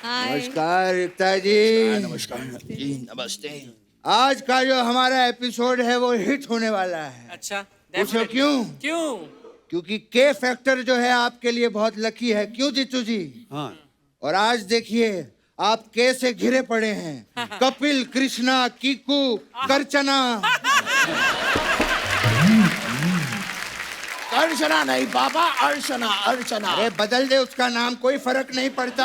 नमस्कार एकता जी। नमस्कार जी, नमस्ते। आज का जो हमारा एपिसोड है वो हिट होने वाला है। अच्छा, पूछो definitely। क्यों? क्यों? क्योंकि के फैक्टर जो है आपके लिए बहुत लकी है। क्यों जीतू जी? हाँ, और आज देखिए आप के से घिरे पड़े हैं। कपिल, कृष्णा, कीकू, करचना। अर्चना नहीं बाबा, अर्चना अर्चना। अरे बदल दे उसका नाम, कोई फर्क नहीं पड़ता।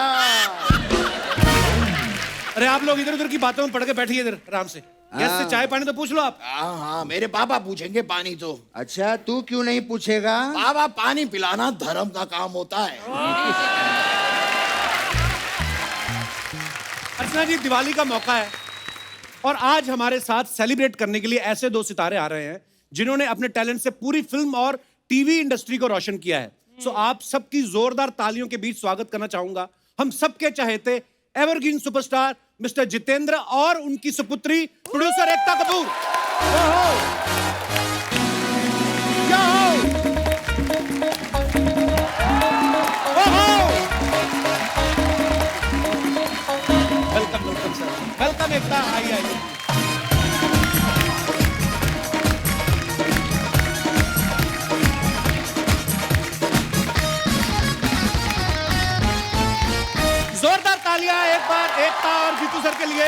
अरे आप लोग इधर उधर की बातों में पड़ के बैठिए इधर आराम से। गेस्ट से चाय पानी तो पूछ लो आप। हाँ हाँ, मेरे बाबा पूछेंगे पानी तो। अच्छा तू क्यों नहीं पूछेगा? बाबा पानी पिलाना धर्म का काम होता है। अर्चना जी, दिवाली का मौका है और आज हमारे साथ सेलिब्रेट करने के लिए ऐसे दो सितारे आ रहे हैं जिन्होंने अपने टैलेंट से पूरी फिल्म और टीवी इंडस्ट्री को रोशन किया है। सो आप सबकी जोरदार तालियों के बीच स्वागत करना चाहूंगा हम सबके चहेते एवरग्रीन सुपरस्टार मिस्टर जितेंद्र और उनकी सुपुत्री producer Ekta Kapoor. Welcome welcome sir, welcome Ekta, आइए आइए। जोरदार तालियां एक बार एकता और जीतू सर के लिए।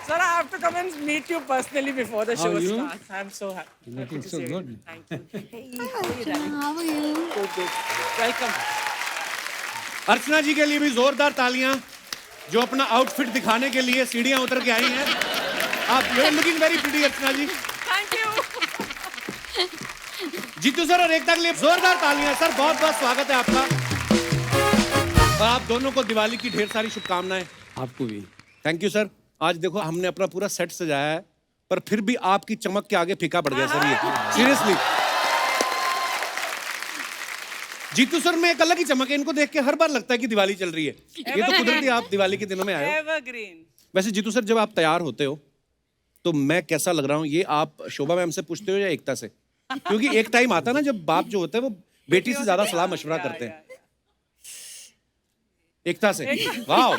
Sir, I have to come and meet you personally before the show How are you? starts. I'm so happy. Looking to so see good. You. Thank you. Hey, how are you, darling? How are you? Good, good. Welcome. अर्चना जी के लिए भी जोरदार तालियां जो अपना outfit दिखाने के लिए सीढ़ियां उतर के आई हैं। आप you are looking very pretty Archana ji. Thank you. Jitu sir और एकता के लिए जोरदार तालियां। सर बहुत बहुत स्वागत है आपका और आप दोनों को दिवाली की ढेर सारी शुभकामनाएं। आपको भी। Thank you sir. आज देखो हमने अपना पूरा सेट सजाया है पर फिर भी आपकी चमक के आगे फीका पड़ गया सर ये, सीरियसली। जीतू सर में एक अलग ही चमक है, इनको देख के हर बार लगता है कि दिवाली चल रही है। ये तो कुदरती आप दिवाली के दिनों में आए हो। Evergreen. वैसे जीतू सर जब आप तैयार होते हो तो मैं कैसा लग रहा हूँ ये आप शोभा मैम से पूछते हो या एकता से? क्योंकि एक टाइम आता है ना जब बाप जो होता है वो बेटी से ज्यादा सलाह मशवरा करते हैं। एकता से। Wow,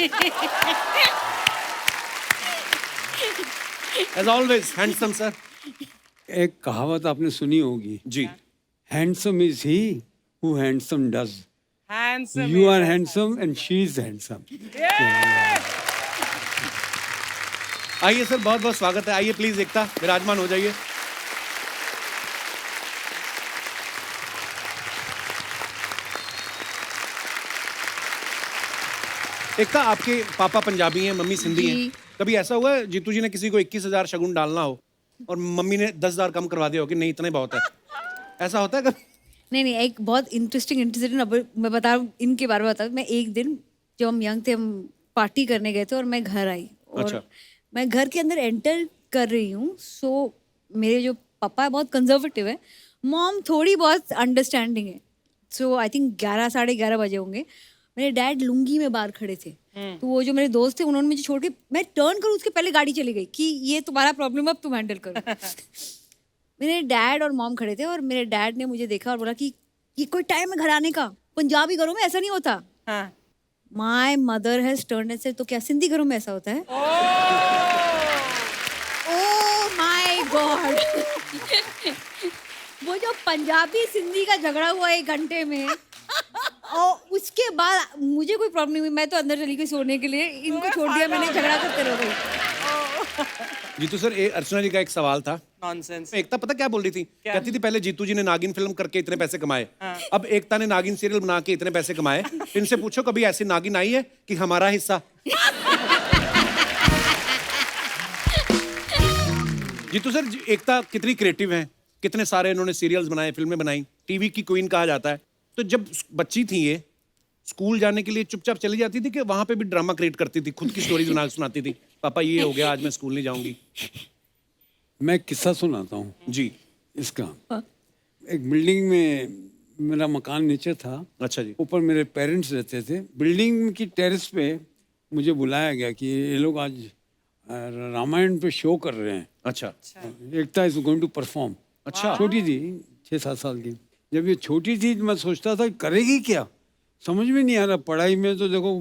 as always handsome sir. एक कहावत आपने सुनी होगी, जी। Handsome is he who handsome does. Handsome. You are is handsome and she is handsome. Yeah. आइए सर, बहुत बहुत स्वागत है। आइए प्लीज एकता, विराजमान हो जाइए। एकता, आपके पापा पंजाबी हैं, मम्मी सिंधी हैं। जी। कभी ऐसा हुआ है जीतू जी ने किसी को 21,000 शगुन डालना हो और मम्मी ने 10,000 कम करवा दिया हो कि नहीं इतना ही बहुत है? ऐसा होता है कभी? नहीं नहीं, एक बहुत इंटरेस्टिंग इंसिडेंट अब मैं बता रहा हूँ, इनके बारे में बता रहा हूँ। मैं एक दिन जब हम यंग थे, हम पार्टी करने गए थे और मैं घर आई और अच्छा। मैं घर के अंदर एंटर कर रही हूँ। सो मेरे जो पापा है बहुत कंजर्वेटिव है, मॉम थोड़ी बहुत अंडरस्टैंडिंग है। सो आई थिंक 11 साढ़े 11 बजे होंगे। मेरे डैड लुंगी में बाहर खड़े थे, तो वो जो मेरे दोस्त थे उन्होंने मुझे छोड़ के, मैं टर्न करूँ उसके पहले गाड़ी चली गई कि ये तुम्हारा प्रॉब्लम अब तुम हैंडल करो। मेरे डैड और मॉम खड़े थे और मेरे डैड ने मुझे देखा और बोला कि ये कोई टाइम है घर आने का, पंजाबी घरों में ऐसा नहीं होता। हाँ. My mother has turn and said, तो क्या सिंधी घरों में ऐसा होता है? Oh my God. वो जो पंजाबी सिंधी का झगड़ा हुआ 1 घंटे में और उसके बाद मुझे कोई प्रॉब्लम नहीं हुई, मैं तो अंदर चली गई सोने के लिए, इनको छोड़ दिया मैंने, झगड़ा करते रह गई। जीतू सर, अर्चना जी का एक सवाल था। Nonsense. एकता पता क्या बोल रही थी? कहती थी पहले जीतू जी ने नागिन फिल्म करके इतने पैसे कमाए, अब एकता ने नागिन सीरियल बना के इतने पैसे कमाए। इनसे पूछो कभी ऐसी नागिन आई है कि हमारा हिस्सा? जीतू सर, एकता कितनी क्रिएटिव हैं, कितने सारे इन्होंने सीरियल्स बनाए, फिल्में बनाई, टीवी की क्वीन कहा जाता है। तो जब बच्ची थी ये, स्कूल जाने के लिए चुपचाप चली जाती थी कि वहां पे भी ड्रामा क्रिएट करती थी, खुद की स्टोरीज बना के सुनाती थी? पापा ये हो गया, आज मैं स्कूल नहीं जाऊंगी। मैं किस्सा सुनाता हूँ जी। इसका। एक बिल्डिंग में मेरा मकान नीचे था, अच्छा जी। ऊपर मेरे पेरेंट्स रहते थे। बिल्डिंग की टेरेस पे मुझे बुलाया गया कि ये लोग आज रामायण पे शो कर रहे हैं। अच्छा। एकता इज गोइंग टू परफॉर्म। अच्छा। छोटी थी, 6-7 साल की। जब ये छोटी थी तो मैं सोचता था करेगी क्या, समझ में नहीं आ रहा। पढ़ाई में तो देखो,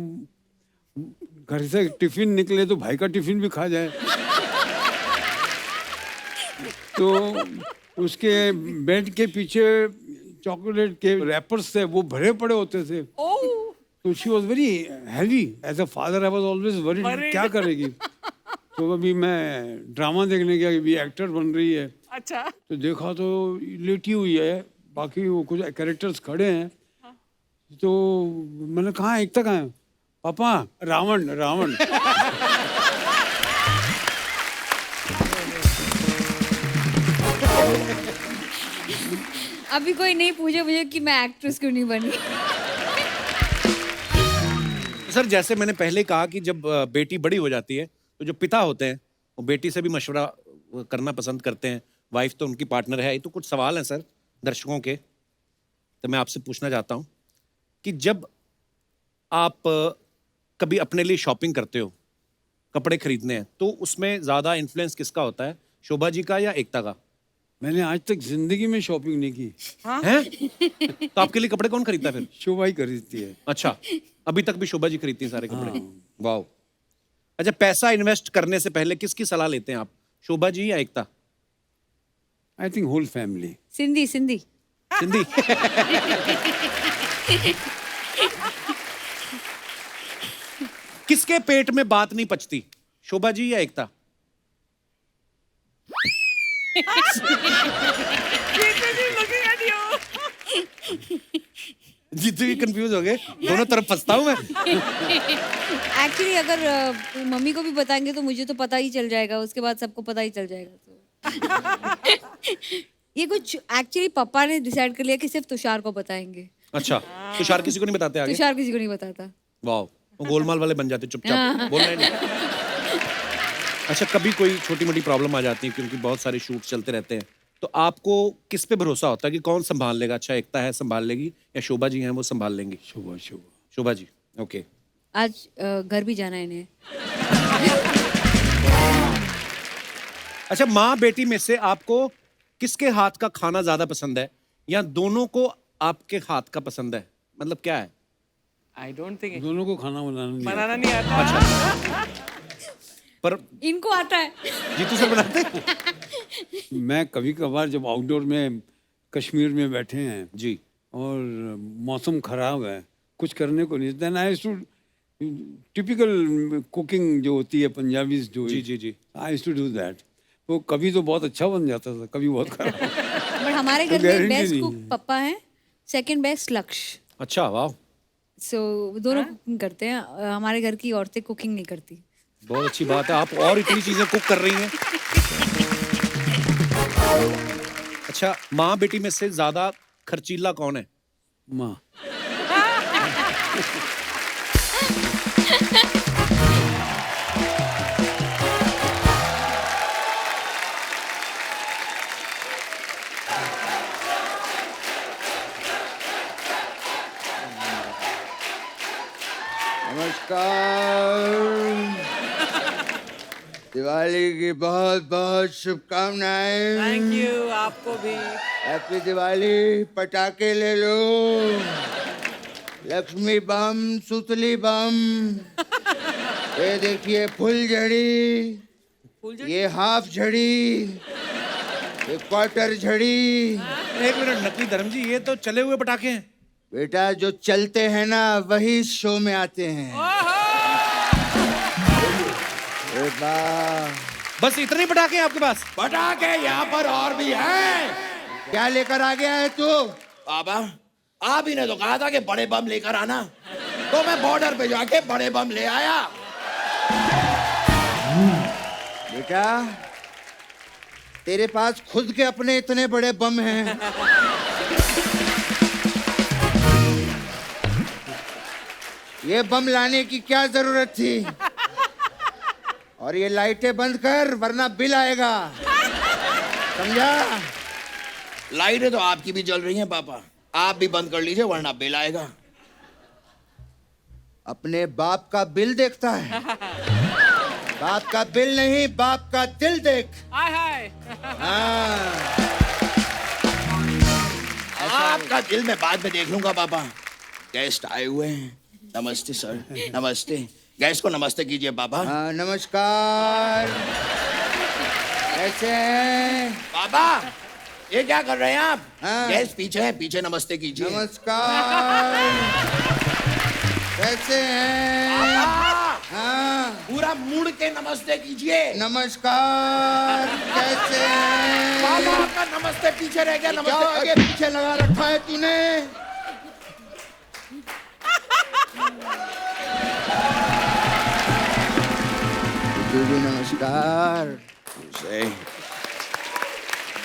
घर से टिफिन निकले तो भाई का टिफिन भी खा जाए। तो उसके बेड के पीछे चॉकलेट के रैपर्स थे, वो भरे पड़े होते थे। Oh, तो she was very heavy. As a father I was always worried, क्या करेगी। तो अभी मैं ड्रामा देखने गया, अभी एक्टर बन रही है, अच्छा. तो देखा तो लेटी हुई है, बाकी वो कुछ कैरेक्टर्स खड़े हैं। तो मैंने कहा एकता कहाँ है? पापा रावण रावण। अभी कोई नहीं पूछे मुझे कि मैं एक्ट्रेस क्यों नहीं बनी। सर जैसे मैंने पहले कहा कि जब बेटी बड़ी हो जाती है तो जो पिता होते हैं वो बेटी से भी मशवरा करना पसंद करते हैं। वाइफ तो उनकी पार्टनर है। ये तो कुछ सवाल हैं सर दर्शकों के, तो मैं आपसे पूछना चाहता हूँ कि जब आप कभी अपने लिए शॉपिंग करते हो, कपड़े खरीदने हैं, तो उसमें ज़्यादा इन्फ्लुएंस किसका होता है, शोभा जी का या एकता का? मैंने आज तक जिंदगी में शॉपिंग नहीं की। हैं? तो आपके लिए कपड़े कौन खरीदता है फिर? शोभा ही खरीदती है। अच्छा, अभी तक भी शोभा जी खरीदती है सारे कपड़े? वाह। अच्छा, पैसा इन्वेस्ट करने से पहले किसकी सलाह लेते हैं आप, शोभा जी या Ekta? I think whole family. Sindhi Sindhi Sindhi. किसके पेट में बात नहीं पचती, शोभा जी या एकता? Looking at you. जीतू भी कंफ्यूज हो गए, दोनों तरफ फंसता हूं मैं। एक्चुअली अगर मम्मी को भी बताएंगे तो मुझे तो पता ही चल जाएगा, उसके बाद सबको पता ही चल जाएगा। तो ये कुछ एक्चुअली पापा ने डिसाइड कर लिया कि सिर्फ तुषार को बताएंगे। अच्छा, तुषार किसी को नहीं बताते आगे? तुषार किसी को नहीं बताता। वाह, वो गोलमाल वाले बन जाते चुपचाप, बोल रहे नहीं। अच्छा, कभी कोई छोटी मोटी प्रॉब्लम आ जाती है क्योंकि बहुत सारे शूट चलते रहते हैं, तो आपको किस पे भरोसा होता है कि कौन संभाल लेगा? अच्छा, एकता है संभाल लेगी या शोभा जी हैं वो संभाल लेंगी? शोभा शोभा शोभा जी, ओके। आज घर भी जाना है इन्हें। अच्छा, माँ बेटी में से आपको किसके हाथ का खाना ज्यादा पसंद है, या दोनों को आपके हाथ का पसंद है? मतलब क्या है? I don't think दोनों को खाना बनाना नहीं आता. पर इनको आता है। जीतू सर बनाते हैं? मैं कभी कभार जब आउटडोर में कश्मीर में बैठे हैं जी, और मौसम खराब है, कुछ करने को नहीं, then I too typical cooking जो होती है पंजाबी जो, जी जी जी, आई टू डू दैट। वो कभी तो बहुत अच्छा बन जाता था, कभी बहुत खराब। बट हमारे घर में guarantee बेस्ट नहीं कुक है। पापा हैं, सेकंड बेस्ट लक्ष्य। अच्छा, वाह, सो दोनों कुकिंग करते हैं। हमारे घर की औरतें कुकिंग नहीं करती। बहुत अच्छी बात है, आप और इतनी चीजें कुक कर रही हैं। अच्छा, माँ बेटी में से ज्यादा खर्चीला कौन है? माँ। नमस्कार, दिवाली की बहुत बहुत शुभकामनाएं। Thank you, आपको भी. हैप्पी दिवाली। पटाखे ले लो, लक्ष्मी बम, सुतली बम, ये देखिए फुलझड़ी, ये हाफ झड़ी, ये क्वार्टर झड़ी। एक मिनट नकली धर्म जी, ये तो चले हुए पटाखे हैं। बेटा, जो चलते हैं ना वही शो में आते हैं। ए वाह, बस इतने ही पटाखे हैं आपके पास? पटाखे यहाँ पर और भी हैं। क्या लेकर आ गया है तू? बाबा, आप ही ने तो कहा था कि बड़े बम लेकर आना, तो मैं बॉर्डर पे जाके बड़े बम ले आया। बेटा, तेरे पास खुद के अपने इतने बड़े बम हैं। ये बम लाने की क्या जरूरत थी? और ये लाइटें बंद कर वरना बिल आएगा, समझा? लाइटें तो आपकी भी जल रही हैं पापा, आप भी बंद कर लीजिए वरना बिल आएगा। अपने बाप का बिल देखता है? बाप का बिल नहीं, बाप का दिल देख। Hi, hi. हाँ, आपका दिल मैं बाद में देख लूंगा पापा, गेस्ट आए हुए हैं। नमस्ते सर, नमस्ते। गेस्ट को नमस्ते कीजिए पापा। हाँ, नमस्कार। कैसे हैं? पापा ये क्या कर रहे हैं आप? हाँ। गेस्ट पीछे हैं, पीछे नमस्ते कीजिए। नमस्कार। कैसे हैं? पापा हाँ, पूरा मुड़ के नमस्ते कीजिए। नमस्कार। कैसे हैं? पापा आपका नमस्ते पीछे रह गया। क्या नमस्ते आगे पीछे लगा रखा है तूने? जी नमस्कार।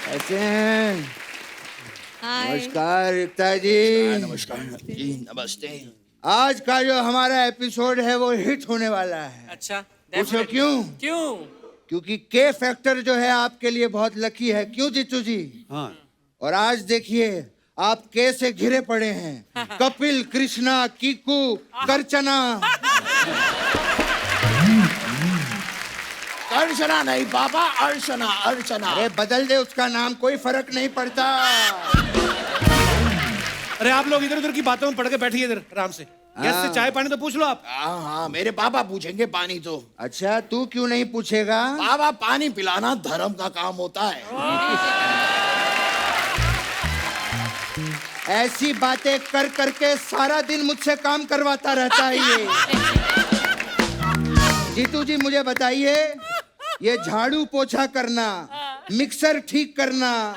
कैसे हैं? हाय। नमस्कार एकता जी। नमस्कार जी, नमस्ते। आज का जो हमारा एपिसोड है वो हिट होने वाला है। अच्छा, पूछो definitely. क्यों? क्यों? क्योंकि के फैक्टर जो है आपके लिए बहुत लकी है। क्यों जीतू जी? हाँ और आज देखिए आप के से घिरे पड़े हैं। कपिल, कृष्णा, कीकू, करचना। अर्चना नहीं पापा, अर्चना, अर्चना। अरे बदल दे उसका नाम, कोई फर्क नहीं पड़ता। अरे आप लोग इधर उधर की बातों में पड़ के बैठिए इधर आराम से। गेस्ट से चाय पानी तो पूछ लो आप। हाँ हाँ, मेरे पापा पूछेंगे पानी तो। अच्छा, तू क्यों नहीं पूछेगा? पापा पानी पिलाना धर्म का काम होता है। ऐसी बातें कर करके सारा दिन मुझसे काम करवाता रहता है ये। जीतू जी मुझे बताइए, ये झाड़ू पोछा करना, मिक्सर ठीक करना,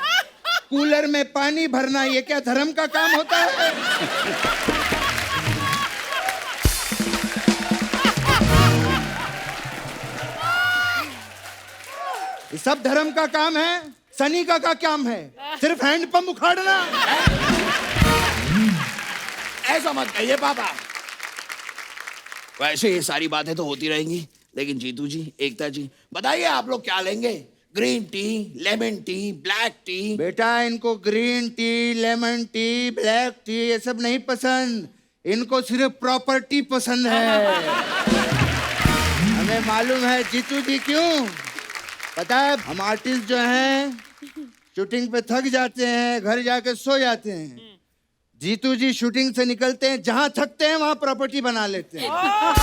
कूलर में पानी भरना, ये क्या धर्म का काम होता है? ये सब धर्म का काम है। सनी का क्या काम है? सिर्फ हैंडपंप उखाड़ना। ऐसा मत कहिए पापा। वैसे ये सारी बातें तो होती रहेंगी, लेकिन जीतू जी, एकता जी, बताइए आप लोग क्या लेंगे? Green tea, lemon tea, black T? बेटा इनको green tea, lemon tea, black T ये सब नहीं पसंद। इनको सिर्फ प्रॉपर्टी पसंद है। हमें मालूम है जीतू जी क्यों। पता है, हम आर्टिस्ट जो हैं शूटिंग पे थक जाते हैं, घर जाके सो जाते हैं। जीतू जी शूटिंग से निकलते हैं, जहां थकते हैं वहां प्रॉपर्टी बना लेते हैं। वाह वाह,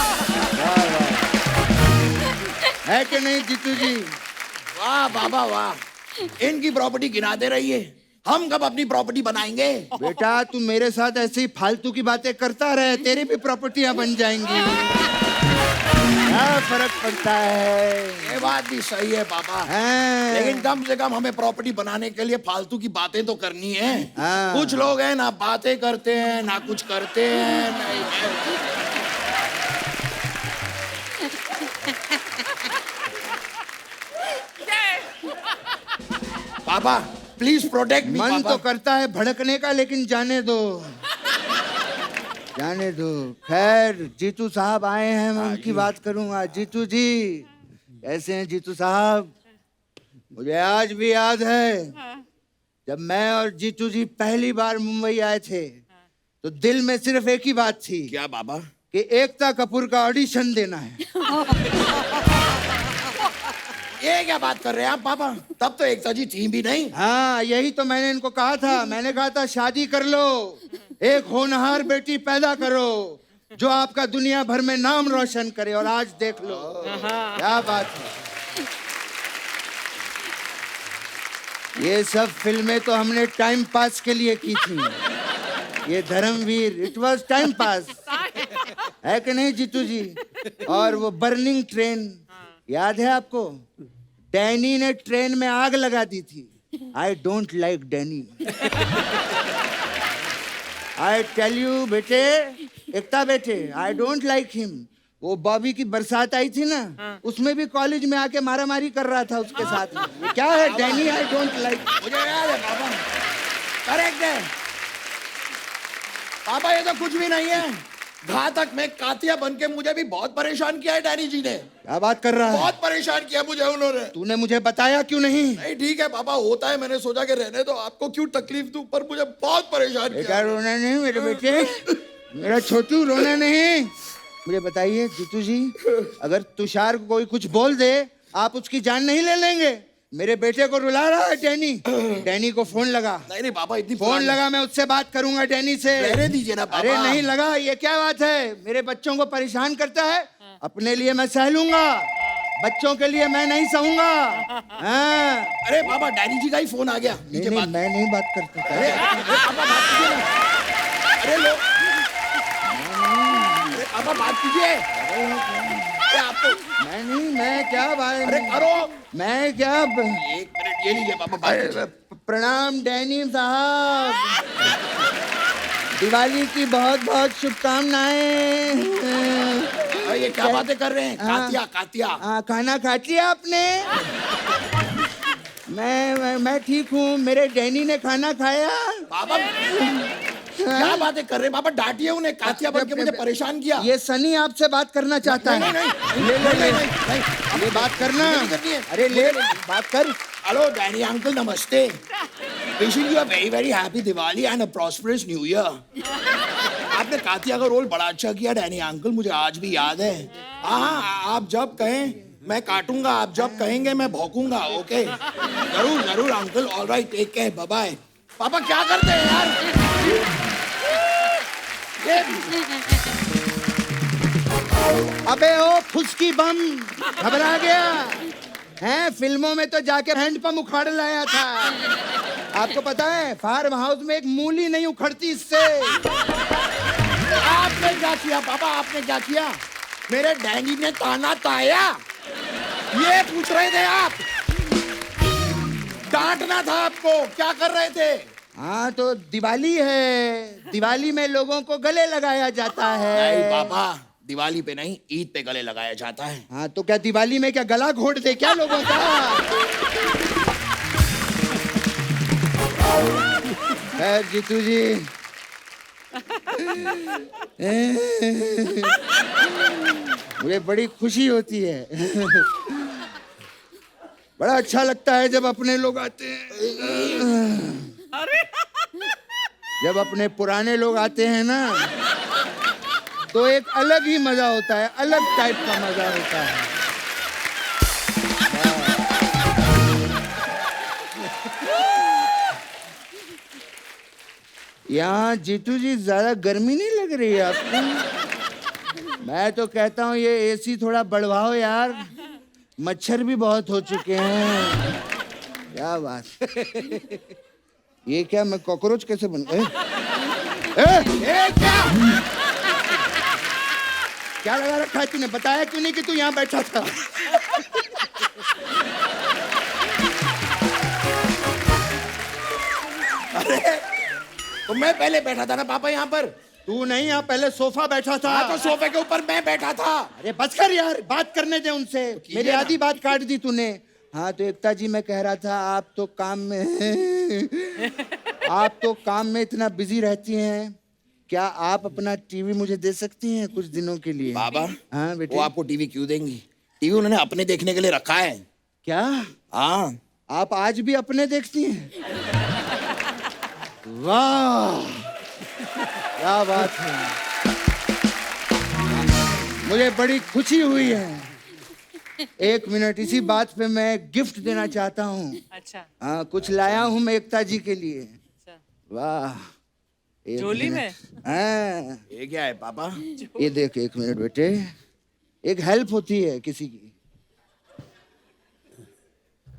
है कि नहीं जीतू जी? वाह बाबा वाह। इनकी प्रॉपर्टी गिनाते रहिए, हम कब अपनी प्रॉपर्टी बनाएंगे? बेटा तू मेरे साथ ऐसे ही फालतू की बातें करता रहे, तेरी भी प्रॉपर्टियां बन जाएंगी। क्या फर्क पड़ता है? ये बात भी सही है पापा। हाँ। लेकिन कम से कम हमें प्रॉपर्टी बनाने के लिए फालतू की बातें तो करनी है। हाँ। कुछ लोग हैं ना बातें करते हैं ना कुछ करते हैं। नहीं, पापा प्लीज प्रोटेक्ट मी। मन तो करता है भड़कने का, लेकिन जाने दो, जाने दो। खैर जीतू साहब आए हैं, मैं उनकी बात करूंगा। जीतू जी कैसे हैं जीतू साहब? मुझे आज भी याद है जब मैं और जीतू जी पहली बार मुंबई आए थे तो दिल में सिर्फ एक ही बात थी। क्या पापा? कि एकता कपूर का ऑडिशन देना है। ये क्या बात कर रहे हैं आप पापा? तब तो एकता जी थी भी नहीं। हाँ यही तो मैंने इनको कहा था। मैंने कहा था शादी कर लो, एक होनहार बेटी पैदा करो जो आपका दुनिया भर में नाम रोशन करे। और आज देख लो क्या बात है। ये सब फिल्में तो हमने टाइम पास के लिए की थी। ये Dharmveer, it was time pass, है कि नहीं जीतू जी? और वो बर्निंग ट्रेन याद है आपको? डैनी ने ट्रेन में आग लगा दी थी। I don't like Danny. I tell you बेटे, एकता बेटे, आई डोंट लाइक हिम। वो बॉबी की बरसात आई थी ना, उसमें भी कॉलेज में आके मारामारी कर रहा था उसके साथ में। ये क्या है डैनी? I don't like. मुझे याद है पापा, करेक्ट है पापा। ये तो कुछ भी नहीं है। घातक में कातिया बन के मुझे भी बहुत परेशान किया है डैनी जी ने। क्या बात कर रहा है? बहुत परेशान किया मुझे उन्होंने। तूने मुझे बताया क्यों नहीं? नहीं ठीक है पापा, होता है, मैंने सोचा कि रहने दो, आपको क्यों तकलीफ दूं, पर मुझे बहुत परेशान बेटा किया। रोना नहीं मेरे बेटे, मेरा छोटू रोना नहीं। मुझे बताइए जीतू जी, अगर तुषार को कोई कुछ बोल दे, आप उसकी जान नहीं ले लेंगे? मेरे बेटे को रुला रहा है डैनी। डैनी को फोन लगा। नहीं नहीं पापा, इतनी फोन लगा, मैं उससे बात करूंगा डैनी से। रहने दीजिए ना पापा। अरे नहीं लगा, ये क्या बात है? मेरे बच्चों को परेशान करता है। अपने लिए मैं सह लूंगा, बच्चों के लिए मैं नहीं सहूंगा। हाँ। अरे पापा, डैनी जी का ही फोन आ गया। नहीं, नीचे नहीं, बात। मैं नहीं बात करता। अरे पापा बात कीजिए ना। अरे लो, अरे पापा बात कीजिए। अरे आपको मैं क्या बात? अरे करो। मैं क्या एक मिनट ये लीजिए पापा, बात कीजिए। प्रणाम डैनी साहब, दिवाली की बहुत बहुत शुभकामनाएं। अरे ये क्या बातें कर रहे हैं? Katya Katya. खाना खा लिया आपने? मैं ठीक हूँ। मेरे डैनी ने खाना खाया। पापा क्या बातें कर रहे हैं पापा? डांटिए उन्हें, कातिया बन के मुझे परेशान किया। ये सनी आपसे बात करना चाहता है। नहीं, ये बात करना। नहीं करनी है। अरे ले बात कर। हेलो डैनी अंकल, नमस्ते। Wishing you a very very happy Diwali and a prosperous new year. आपने कातिया का रोल बड़ा अच्छा किया डैनी अंकल, मुझे आज भी याद है। हाँ, आप जब कहें मैं काटूंगा, आप जब कहेंगे मैं भौंकूंगा। ओके, जरूर जरूर uncle. Alright, take care, bye bye. पापा क्या करते हैं यार? अबे ओ फुसकी बम, घबरा गया हैं? फिल्मों में तो जाके हैंडपंप उखाड़ लाया था। आपको पता है फार्म हाउस में एक मूली नहीं उखड़ती इससे। आपने क्या किया पापा? आपने क्या किया? मेरे डैनी ने ताना ताया, ये पूछ रहे थे आप? डांटना था आपको, क्या कर रहे थे? हाँ तो दिवाली है, दिवाली में लोगों को गले लगाया जाता है। नहीं पापा, दिवाली पे नहीं, ईद पे गले लगाया जाता है। हाँ तो क्या दिवाली में क्या गला घोट दे क्या लोगों का? खैर जीतू जी, मुझे बड़ी खुशी होती है। बड़ा अच्छा लगता है जब अपने लोग आते हैं। जब अपने पुराने लोग आते हैं ना, तो एक अलग ही मजा होता है, अलग टाइप का मजा होता है। यहाँ जीतू जी ज्यादा गर्मी नहीं लग रही है आपको? मैं तो कहता हूँ ये एसी थोड़ा बढ़वाओ यार, मच्छर भी बहुत हो चुके हैं। क्या बात? ये क्या, मैं कॉकरोच कैसे बन गए? क्या लगा रखा है तूने? बताया क्यों नहीं कि तू यहाँ बैठा था? अरे तो मैं पहले बैठा था ना पापा यहाँ पर। तू नहीं, यहाँ पहले सोफा बैठा था। हाँ तो सोफे के ऊपर मैं बैठा था। अरे बस कर यार, बात करने दे उनसे। मेरी ना। आधी बात काट दी तूने। हाँ तो एकता जी, मैं कह रहा था आप तो काम में आप तो काम में इतना बिजी रहती हैं, क्या आप अपना टीवी मुझे दे सकती हैं कुछ दिनों के लिए? बाबा हाँ बेटे। वो आपको टीवी क्यों देंगी? टीवी उन्होंने अपने देखने के लिए रखा है। क्या हाँ, आप आज भी अपने देखती हैं? वाह क्या बात है, मुझे बड़ी खुशी हुई है। एक मिनट, इसी बात पे मैं गिफ्ट देना चाहता हूँ। अच्छा। हाँ कुछ लाया हूँ मैं एकता जी के लिए। अच्छा। वाह, एक झोली में? मिनट। हाँ ये क्या है पापा? ये देख, एक मिनट बेटे, एक हेल्प होती है किसी की।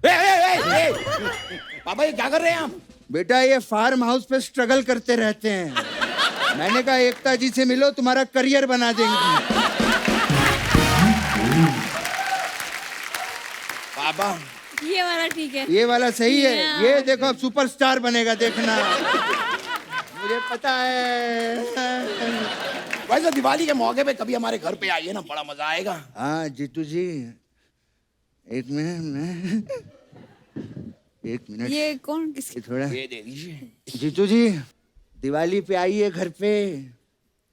ए! पापा ये क्या कर रहे हैं आप? बेटा ये फार्म हाउस पे स्ट्रगल करते रहते हैं। मैंने कहा एकता जी से मिलो, तुम्हारा करियर बना देंगे। पापा ये वाला ठीक है। ये वाला सही है। ये देखो अब सुपरस्टार बनेगा, देखना। मुझे पता है। वैसे दिवाली के मौके पे कभी हमारे घर पे आइए ना, बड़ा मजा आएगा। हाँ जीतू जी, एक मिनट, एक मिनट। ये कौन किसकी? थोड़ा ये दे दीजिए। जीतू जी, दिवाली पे आइए घर पे,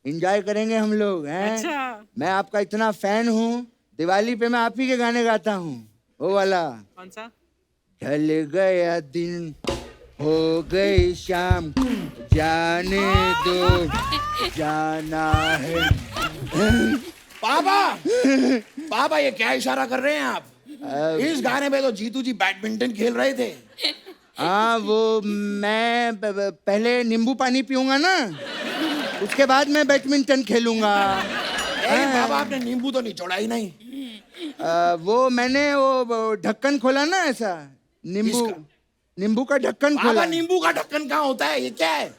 एंजॉय करेंगे हम लोग हैं। अच्छा। मैं आपका इतना फैन हूँ, दिवाली पे मैं आप ही के गाने गाता हूँ। वो वाला, कौन सा? ढल गया दिन हो गई शाम, जाने दो जाना है। पापा पापा ये क्या इशारा कर रहे हैं आप? इस गाने में तो जीतू जी बैडमिंटन खेल रहे थे। हाँ वो मैं पहले नींबू पानी पीऊंगा ना, उसके बाद मैं बैडमिंटन खेलूंगा। बाबा आपने नींबू तो निचोड़ा ही नहीं। वो मैंने वो ढक्कन खोला ना, ऐसा नींबू का ढक्कन खोला। बाबा नींबू का ढक्कन कहाँ होता है, ये क्या है?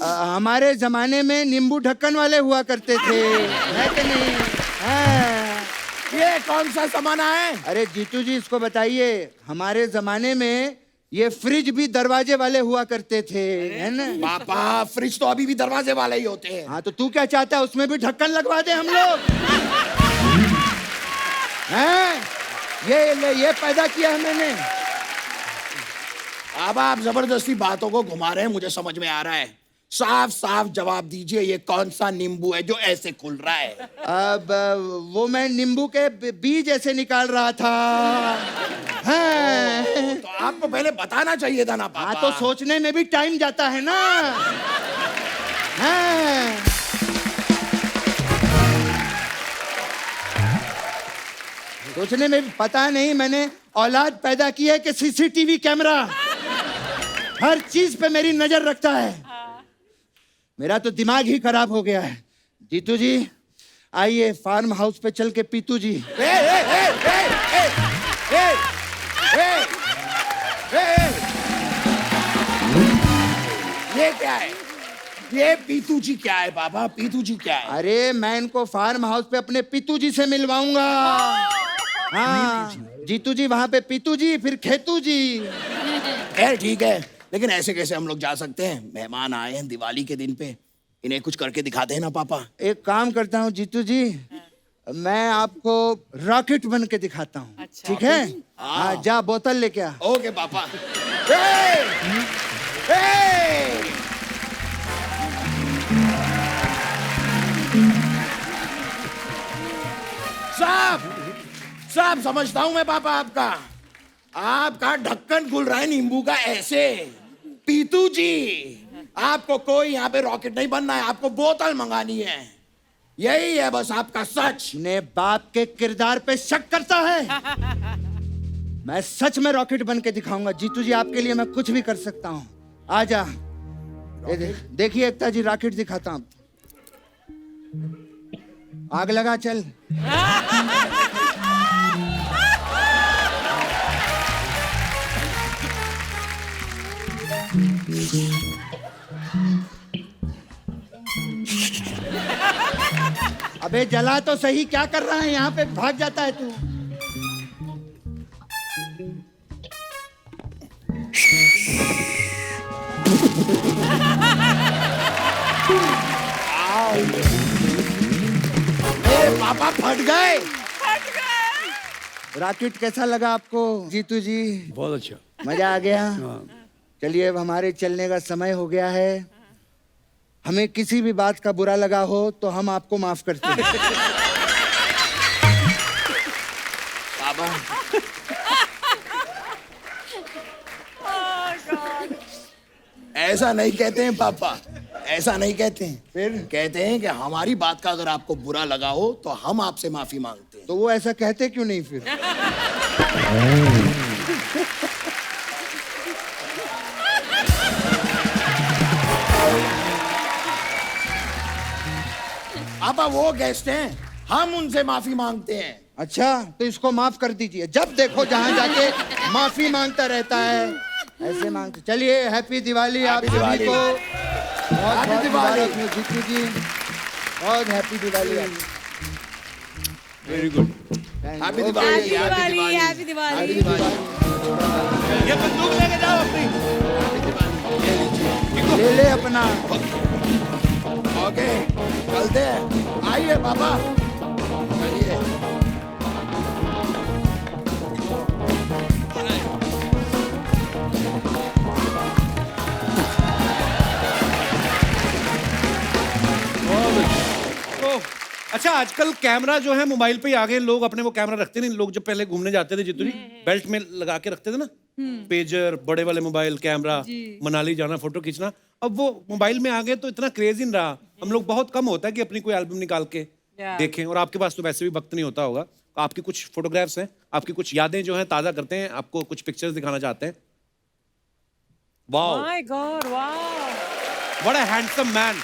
हमारे जमाने में नींबू ढक्कन वाले हुआ करते थे, है कि नहीं? हाँ। ये कौन सा जमाना है? अरे जीतू जी इसको बताइए, हमारे जमाने में ये फ्रिज भी दरवाजे वाले हुआ करते थे, है ना? पापा फ्रिज तो अभी भी दरवाजे वाले ही होते हैं। हाँ तो तू क्या चाहता है, उसमें भी ढक्कन लगवा दे हम लोग? हैं? ये पैदा किया है मैंने। अब आप जबरदस्ती बातों को घुमा रहे हैं, मुझे समझ में आ रहा है। साफ साफ जवाब दीजिए, ये कौन सा नींबू है जो ऐसे खुल रहा है? अब वो मैं नींबू के बीज ऐसे निकाल रहा था। हाँ। तो आपको पहले बताना चाहिए था ना पापा। हाँ तो सोचने में भी टाइम जाता है ना। हाँ। सोचने में भी, पता नहीं मैंने औलाद पैदा की है कि सीसीटीवी कैमरा हर चीज पे मेरी नजर रखता है। मेरा तो दिमाग ही खराब हो गया है। जीतू जी आइए फार्म हाउस पे चल के पीतू जी। ये क्या है? ये पीतू जी क्या है बाबा? पीतू जी क्या है? अरे मैं इनको फार्म हाउस पे अपने पीतू जी से मिलवाऊंगा। हाँ जीतू जी वहां पे पीतू जी, फिर खेतू जी। खैर ठीक है, लेकिन ऐसे कैसे हम लोग जा सकते हैं? मेहमान आए हैं दिवाली के दिन पे, इन्हें कुछ करके दिखाते हैं ना पापा। एक काम करता हूँ जीतू जी, मैं आपको रॉकेट बन के दिखाता हूँ। ठीक है? हाँ जा बोतल लेके आ। ओके पापा। साहब समझता हूँ मैं पापा आपका ढक्कन खुल रहा है नींबू का ऐसे। पीतू जी आपको कोई यहाँ पे रॉकेट नहीं बनना है, आपको बोतल मंगानी है। यही है बस आपका सच। ने बाप के किरदार पे शक करता है। मैं सच में रॉकेट बन के दिखाऊंगा जीतू जी, आपके लिए मैं कुछ भी कर सकता हूँ। आजा देखिए एकता जी, रॉकेट दिखाता हूँ। आग लगा चल। अबे जला तो सही, क्या कर रहा है यहाँ पे, भाग जाता है तू। मेरे पापा फट गए। रॉकेट कैसा लगा आपको जीतू जी? बहुत अच्छा। मजा आ गया? हाँ। चलिए अब हमारे चलने का समय हो गया है। हमें किसी भी बात का बुरा लगा हो तो हम आपको माफ करते हैं। पापा ऐसा नहीं कहते हैं पापा, ऐसा नहीं कहते हैं। फिर कहते हैं कि हमारी बात का अगर आपको बुरा लगा हो तो हम आपसे माफी मांगते हैं। तो वो ऐसा कहते क्यों नहीं फिर? पापा वो गेस्ट हैं, हम उनसे माफी मांगते हैं। अच्छा तो इसको माफ कर दीजिए, जब देखो जहां जाके माफी मांगता रहता है, ऐसे मांगते। चलिए हैप्पी दिवाली आप सभी दिवाली। को। बहुत बहुत दिवाली। मुबारक हो जीतू जी, बहुत happy Diwali. Very good. Happy Diwali. Happy Diwali. Happy Diwali. Happy Diwali. ये बंदूक लेके जाओ अपनी। ले ले अपना। ओके चलते हैं। आइए पापा चलिए। तो अच्छा आजकल कैमरा जो है मोबाइल पे ही आ गए। लोग अपने वो कैमरा रखते नहीं। लोग जब पहले घूमने जाते थे जितनी बेल्ट में लगा के रखते थे ना, पेजर, बड़े वाले मोबाइल, कैमरा, मनाली जाना, फोटो खींचना। अब वो मोबाइल में आ गए तो इतना क्रेज ही नहीं रहा। हम लोग बहुत कम होता है कि अपनी कोई एल्बम निकाल के Yeah. देखें, और आपके पास तो वैसे भी वक्त नहीं होता होगा, तो आपकी कुछ फोटोग्राफ्स हैं, आपकी कुछ यादें जो हैं ताज़ा करते हैं, आपको कुछ पिक्चर्स दिखाना चाहते हैं। Wow, My God, wow. What a handsome man.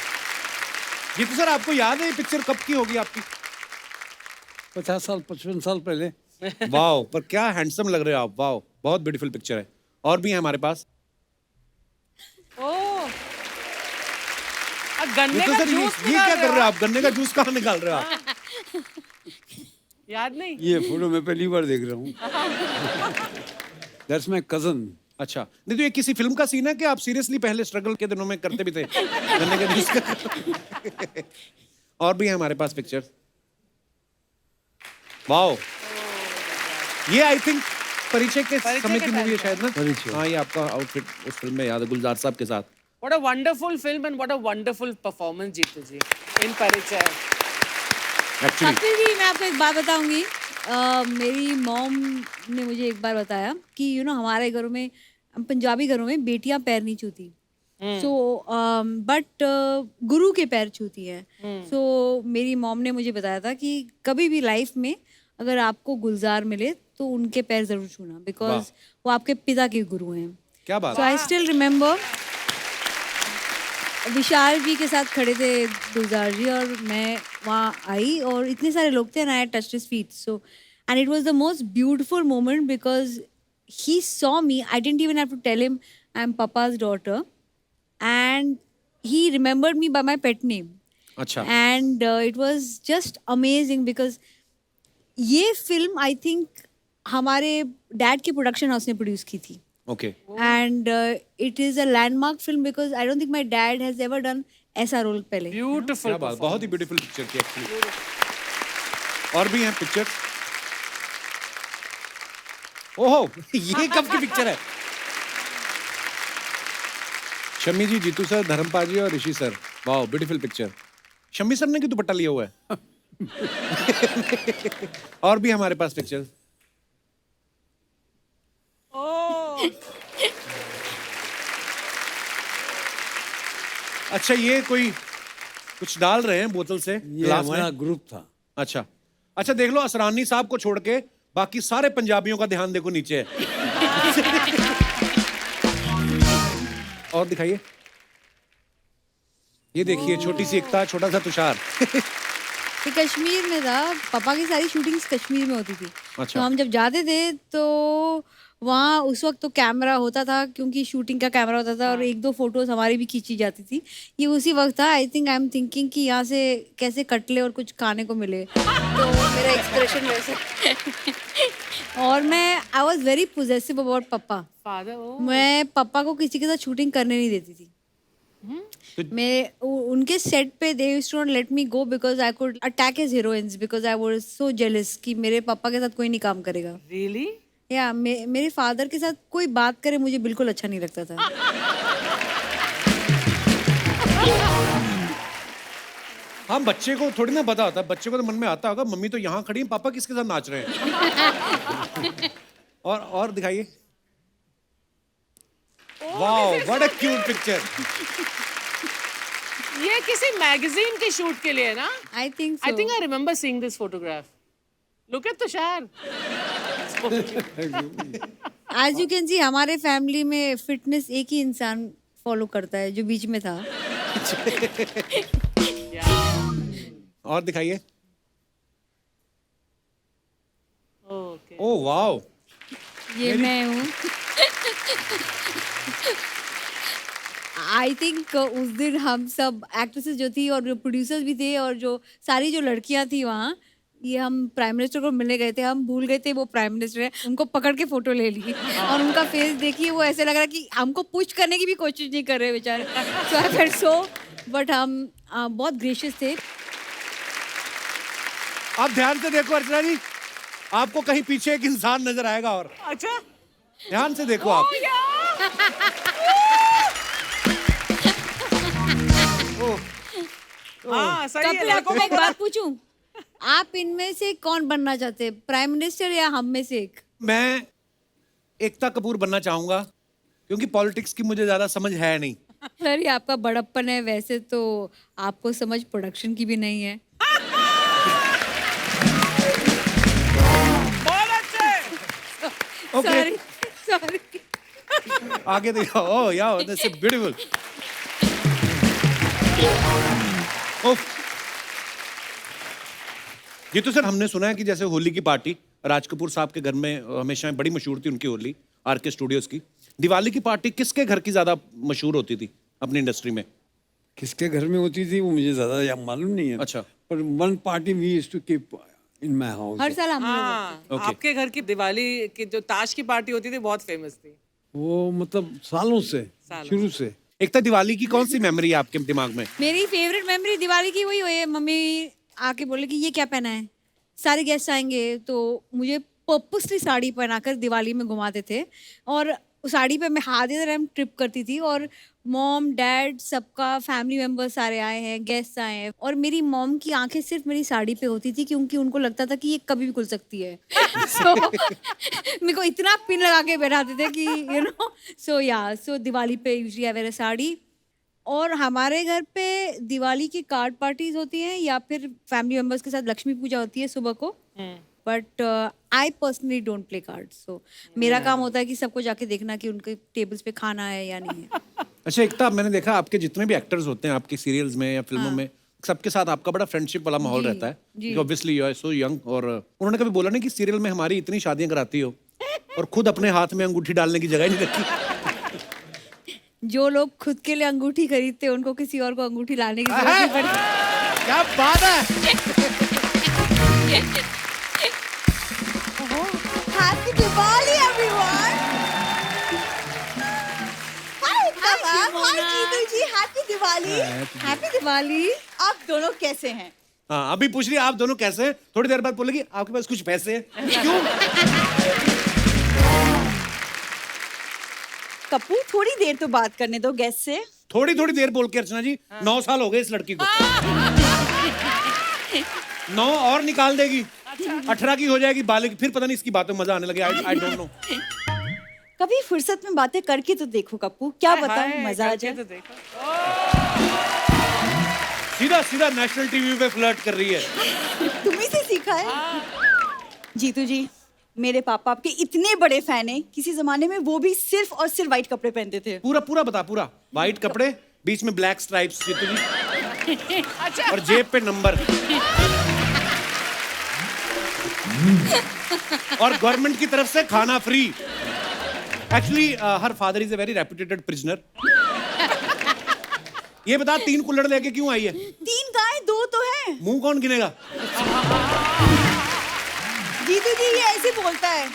Jitu sir, आपको याद है ये पिक्चर कब की होगी आपकी? 50 साल 55 साल पहले। वाओ, पर क्या हैंडसम लग रहे हो आप। वाओ, बहुत ब्यूटीफुल पिक्चर है। और भी है हमारे पास। Oh. गन्ने जीतू का सर, जूस ये क्या कर रहे हो आप? गन्ने का जूस कहाँ निकाल रहे हो आप? याद नहीं? ये फोटो मैं पहली बार देख रहा हूँ। That's my cousin. अच्छा, नहीं तो ये किसी फिल्म का सीन है कि आप सीरियसली पहले स्ट्रगल के दिनों में करते भी थे गन्ने के जूस का? और भी है हमारे पास पिक्चर। वाओ, ये आई थिंक परिचय के परिचय समय के की मूवी है टाइम शायद ना? परिचय। हाँ, ये आपका आउटफिट उस फिल्म में याद है, गुलजार साहब के साथ। What a wonderful film and what a wonderful performance, Jitu ji, in परिचय. एक्चुअली कपिल जी, मैं आपको एक बात बताऊंगी। मेरी मॉम ने मुझे एक बार बताया कि हमारे घरों में, हम पंजाबी घरों में बेटियां पैर नहीं छूती, सो बट गुरु के पैर छूती हैं। सो मेरी मॉम ने मुझे बताया था कि कभी भी लाइफ में अगर आपको गुलजार मिले तो उनके पैर जरूर छूना, बिकॉज वो आपके पिता के गुरु हैं। क्या बात सो है। आई स्टिल रिमेम्बर विशाल जी के साथ खड़े थे गुलजार जी, और मैं वहाँ आई और इतने सारे लोग थे, and I touched his feet, so and it was the most beautiful moment because he saw me, I didn't even have to tell him I am पापा's daughter, and he remembered me by my pet name. अच्छा, and it was just amazing because ये film I think हमारे dad के production house ने produce की थी, okay. and it is a landmark film because I don't think my dad has ever done ऐसा role पहले। Beautiful क्या बात, बहुत ही ब्यूटीफुल पिक्चर थी एक्चुअली। और भी हैं पिक्चर। ओहो, ये कब की पिक्चर है? शम्मी जी, जीतू सर, धर्मपाल जी और Rishi sir. Wow, beautiful picture. Shammi sir ने क्यों दुपट्टा लिया हुआ है? और भी हमारे पास पिक्चर। Oh. अच्छा, ये कोई कुछ डाल रहे हैं बोतल से ये ग्लास हमारा में? ग्रुप था। अच्छा अच्छा, देख लो, असरानी साहब को छोड़ के बाकी सारे पंजाबियों का ध्यान देखो नीचे है। और दिखाइए, ये देखिए, छोटी सी एकता, छोटा सा तुषार। ये कश्मीर में था, पापा की सारी शूटिंग्स कश्मीर में होती थी। अच्छा। तो हम जब जाते थे तो वहाँ उस वक्त तो कैमरा होता था, क्योंकि शूटिंग का कैमरा होता था, और एक दो फोटोज हमारी भी खींची जाती थी। ये उसी वक्त था, I think I am thinking कि यहाँ से कैसे कट ले और कुछ खाने को मिले, तो मेरा एक्सप्रेशन वैसा। और मैं I was very possessive about पापा। Father, oh. मैं पापा को किसी के साथ शूटिंग करने नहीं देती थी। मैं उनके सेट पे they used to not let me go because I could attack his heroines because I was so jealous कि मेरे पापा के साथ कोई नहीं काम करेगा। Really? या मेरे फादर के साथ कोई बात करे मुझे बिल्कुल अच्छा नहीं लगता था। हाँ, बच्चे को थोड़ी ना पता होता, बच्चे को तो मन में आता होगा, मम्मी तो यहाँ खड़ी है, पापा किसके साथ नाच रहे हैं। और दिखाइए। Wow, what a cute picture. ये किसी मैगजीन के शूट के लिए ना? I think I think I remember seeing this photograph. Look at Tushar. As you can see हमारे फैमिली में फिटनेस एक ही इंसान फॉलो करता है जो बीच में था। और दिखाइए। Okay. ओह वाओ, ये मैं हूँ। आई थिंक उस दिन हम सब एक्ट्रेसेस जो थी और जो प्रोड्यूसर्स भी थे और जो सारी जो लड़कियां थी वहाँ, ये हम प्राइम मिनिस्टर को मिलने गए थे, हम भूल गए थे वो प्राइम मिनिस्टर है, उनको पकड़ के फोटो ले ली और उनका फेस देखिए, वो ऐसे लग रहा कि हमको पुश करने की भी कोशिश नहीं कर रहे बेचारे। सो आई फेल्ट सो, बट हम बहुत ग्रेशियस थे। आप ध्यान से देखो अर्चना जी, आपको कहीं पीछे एक इंसान नजर आएगा, और अच्छा। ध्यान से देखो आप। हाँ, सही है। कपिल, आपको मैं एक बात पूछूं, आप इनमें से कौन बनना चाहते हैं, प्राइम मिनिस्टर या हम में से एक? मैं एकता कपूर बनना चाहूंगा, क्योंकि पॉलिटिक्स की मुझे ज्यादा समझ है नहीं। सर, ये आपका बड़प्पन है, वैसे तो आपको समझ प्रोडक्शन की भी नहीं है। Okay. सॉरी आगे देखो, ओह यार दैट्स ब्यूटीफुल। ये तो सर हमने सुना है कि जैसे होली की पार्टी राज कपूर साहब के घर में हमेशा बड़ी मशहूर थी उनकी होली, आरके स्टूडियोज की। दिवाली की पार्टी किसके घर की ज्यादा मशहूर होती थी अपनी इंडस्ट्री में? किसके घर में होती थी वो मुझे ज्यादा मालूम नहीं है। अच्छा। पर one party we used to keep in my house. हर साल हम लोग हाँ, Okay. आपके घर की दिवाली की जो ताश की पार्टी होती थी बहुत फेमस थी। वो मतलब सालों से, शुरू से। एकता, दिवाली की कौन सी मेमोरी है आपके दिमाग में? मेरी फेवरेट मेमोरी दिवाली की वही है, मम्मी आके बोले कि ये क्या पहना है, सारे गेस्ट आएंगे तो मुझे पर्पसली साड़ी पहनाकर दिवाली में घुमाते थे और उस साड़ी पे मैं हाथ इधर हम ट्रिप करती थी और मॉम डैड सबका फैमिली मेम्बर सारे आए हैं, गेस्ट आए हैं और मेरी मॉम की आंखें सिर्फ मेरी साड़ी पे होती थी क्योंकि उनको लगता था कि ये कभी भी खुल सकती है। सो मेरे को इतना पिन लगा के बैठाते थे कि यू नो सो दिवाली पे यूजुअली आई वेयर अ साड़ी। और हमारे घर पे दिवाली की कार्ड पार्टीज होती हैं या फिर फैमिली मेम्बर्स के साथ लक्ष्मी पूजा होती है सुबह को। But I personally don't play card, so मेरा काम होता है कि सबको जाके देखना कि उनके टेबल्स पे खाना है या नहीं है। अच्छा एकता, मैंने देखा आपके जितने भी एक्टर्स होते हैं आपकी सीरियल्स में या फिल्मों में, सबके साथ आपका बड़ा फ्रेंडशिप वाला माहौल जी, रहता है। जी। Obviously you are so young. और उन्होंने कभी बोला नहीं कि सीरियल में हमारी इतनी शादियां कराती हो और खुद अपने हाथ में अंगूठी डालने की जगह ही नहीं रखी? जो लोग खुद के लिए अंगूठी खरीदते हैं उनको किसी और को अंगूठी लाने की जरूरत नहीं पड़ती। क्या बात है। Happy Diwali, everyone! Hi, Mama. Hi, Jeetu ji. Happy Diwali. Happy Diwali. आप दोनों कैसे हैं? हाँ, अभी पूछ रही है आप दोनों कैसे हैं, थोड़ी देर बाद बोलेगी आपके पास कुछ पैसे हैं। क्यों? कपूर, थोड़ी देर तो बात करने दो गेस्ट से. थोड़ी थोड़ी देर बोल के अर्चना जी, 9 साल हो गए इस लड़की को। 9 और निकाल देगी, 18 की हो जाएगी बालिग, फिर पता नहीं इसकी बातों में मजा आने लगे। I don't know. कभी फुर्सत में बातें करके तो देखो कपूर, क्या बताऊं, हाय, मजा आ करके जाए. तो देखो। सीधा सीधा नेशनल टीवी पे फ्लर्ट कर रही है। तुम्ही से सीखा है. जीतू जी, मेरे पापा आपके इतने बड़े फैन हैं, किसी जमाने में वो भी सिर्फ और सिर्फ व्हाइट कपड़े पहनते थे. पूरा पूरा बता, पूरा व्हाइट कपड़े, बीच में ब्लैक स्ट्राइप्स, जीतू जी, और जेब पे नंबर, और गवर्नमेंट की तरफ से खाना free. Actually her father is a very reputed prisoner. ये बता 3 कुल्हड़ लेके क्यों आई है? 3 गाय 2 तो है. मुंह कौन गिनेगा? जीतू जी ये ऐसे बोलता है.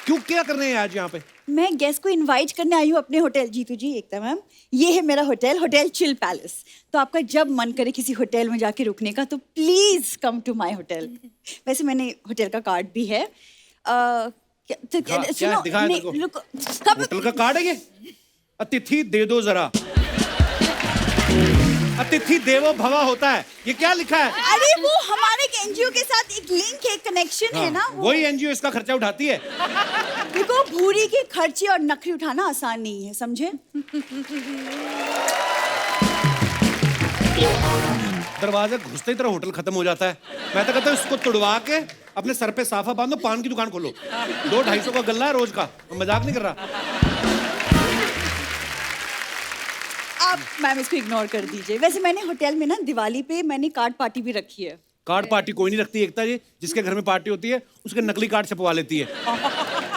क्यों, क्या कर रहे हैं आज यहाँ पे? मैं गेस्ट को इनवाइट करने आई हूँ अपने होटल. जीतू जी, एकता मैम, ये है मेरा होटल, होटल चिल पैलेस. तो आपका जब मन करे किसी होटल में जाके रुकने का तो please come to my hotel. वैसे मैंने होटल का कार्ड भी है. क्या दिखाया तेरे को? होटल का कार्ड है ये? अतिथि दे दो जरा। अतिथि देवो भवा होता है, ये क्या लिखा है? अरे वो हमारे एक एनजीओ के साथ एक लिंक है, कनेक्शन है ना. वही एनजीओ इसका खर्चा उठाती है। देखो, भूरी के खर्चे और नखरी उठाना आसान नहीं है, समझे. दरवाजा घुसते ही तरह होटल खत्म हो जाता है। मैं तो कहता हूँ इसको तुड़वा के अपने सर पे साफा बांधो, पान की दुकान खोलो। 200-250 का गल्ला है रोज का, मजाक नहीं कर रहा। आप मैम इसको इग्नोर कर दीजिए. वैसे मैंने होटल में ना दिवाली पे मैंने कार्ड पार्टी भी रखी है. कार्ड पार्टी कोई नहीं रखती एकता जी, जिसके घर में पार्टी होती है उसके नकली कार्ड छपवा लेती है।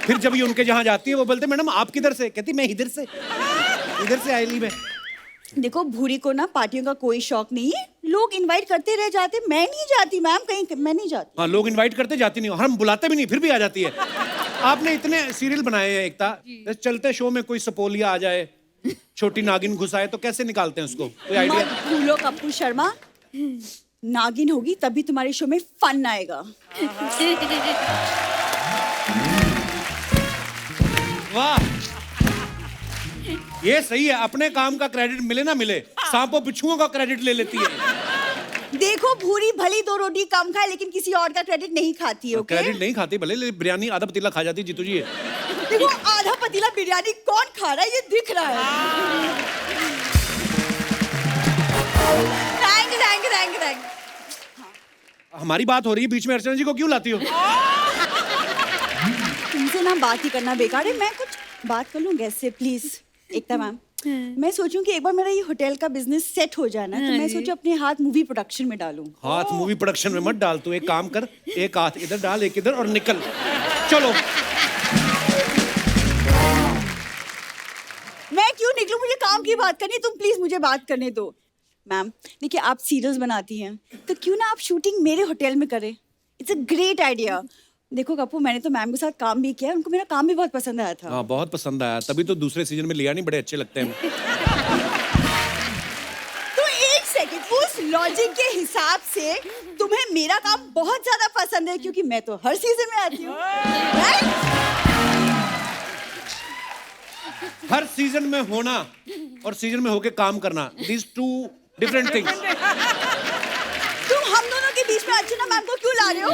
फिर जब ये उनके जहाँ जाती है वो बोलते मैडम आप किधर से? कहती मैं इधर से आई ली मैं। देखो, भूरी को ना पार्टियों का कोई शौक नहीं है. लोग इनवाइट करते रह जाते, मैं नहीं जाती मैम कहीं, मैं नहीं जाती. हाँ, लोग इनवाइट करते जाती नहीं, हम बुलाते भी नहीं फिर भी आ जाती है। आपने इतने सीरियल बनाए हैं एकता, चलते शो में कोई सपोलिया आ जाए, छोटी नागिन घुस आए तो कैसे निकालते हैं उसको? कोई आइडिया? मत भूलो कपूर शर्मा, नागिन होगी तभी तुम्हारे शो में फन आएगा. वाह, ये सही है। अपने काम का क्रेडिट मिले ना मिले, सांपों बिच्छुओं का क्रेडिट ले लेती है। देखो, भूरी भली 2 रोटी कम खाए लेकिन किसी और का क्रेडिट नहीं खाती है. ओके, क्रेडिट नहीं खाती भले, लेकिन बिरयानी आधा पतीला खा जाती जीतू जी। देखो, आधा पतीला बिरयानी कौन खा रहा है ये दिख रहा है. Rank rank rank rank. हमारी बात हो रही है बीच में, अर्चना जी को क्यों लाती हो? तुमसे ना बात ही करना बेकार है। मैं कुछ बात कर लूँ गेस्ट से प्लीज। एकता मैम, मैं सोचूं कि एक बार मेरा ये होटल का बिजनेस सेट हो जाए ना, तो मैं सोचूं अपने हाथ मूवी प्रोडक्शन में डालूं। हाथ मूवी प्रोडक्शन में मत डाल, तू एक काम कर, एक हाथ इधर डाल, एक इधर, और निकल। चलो। मैं क्यों निकलूं? मुझे काम की बात करनी है, तुम प्लीज मुझे बात करने दो। मैम देखिए, आप सीरियल्स बनाती हैं, तो क्यों ना आप शूटिंग मेरे होटल में करें? It's a great idea. देखो कपूर, मैंने तो मैम के साथ काम भी किया, उनको मेरा काम भी बहुत पसंद आया था। हाँ, बहुत पसंद आया, तभी तो दूसरे सीजन में लिया नहीं, बड़े अच्छे लगते हैं। तो एक सेकंड, उस लॉजिक के हिसाब से तुम्हें मेरा काम बहुत ज्यादा पसंद है, क्योंकि मैं तो हर सीजन में आती हूँ, राइट? हर सीजन में होना और सीजन में होके काम करना, these two different things। तुम हम दोनों के बीच में अर्चना मैम को क्यों ला रहे हो?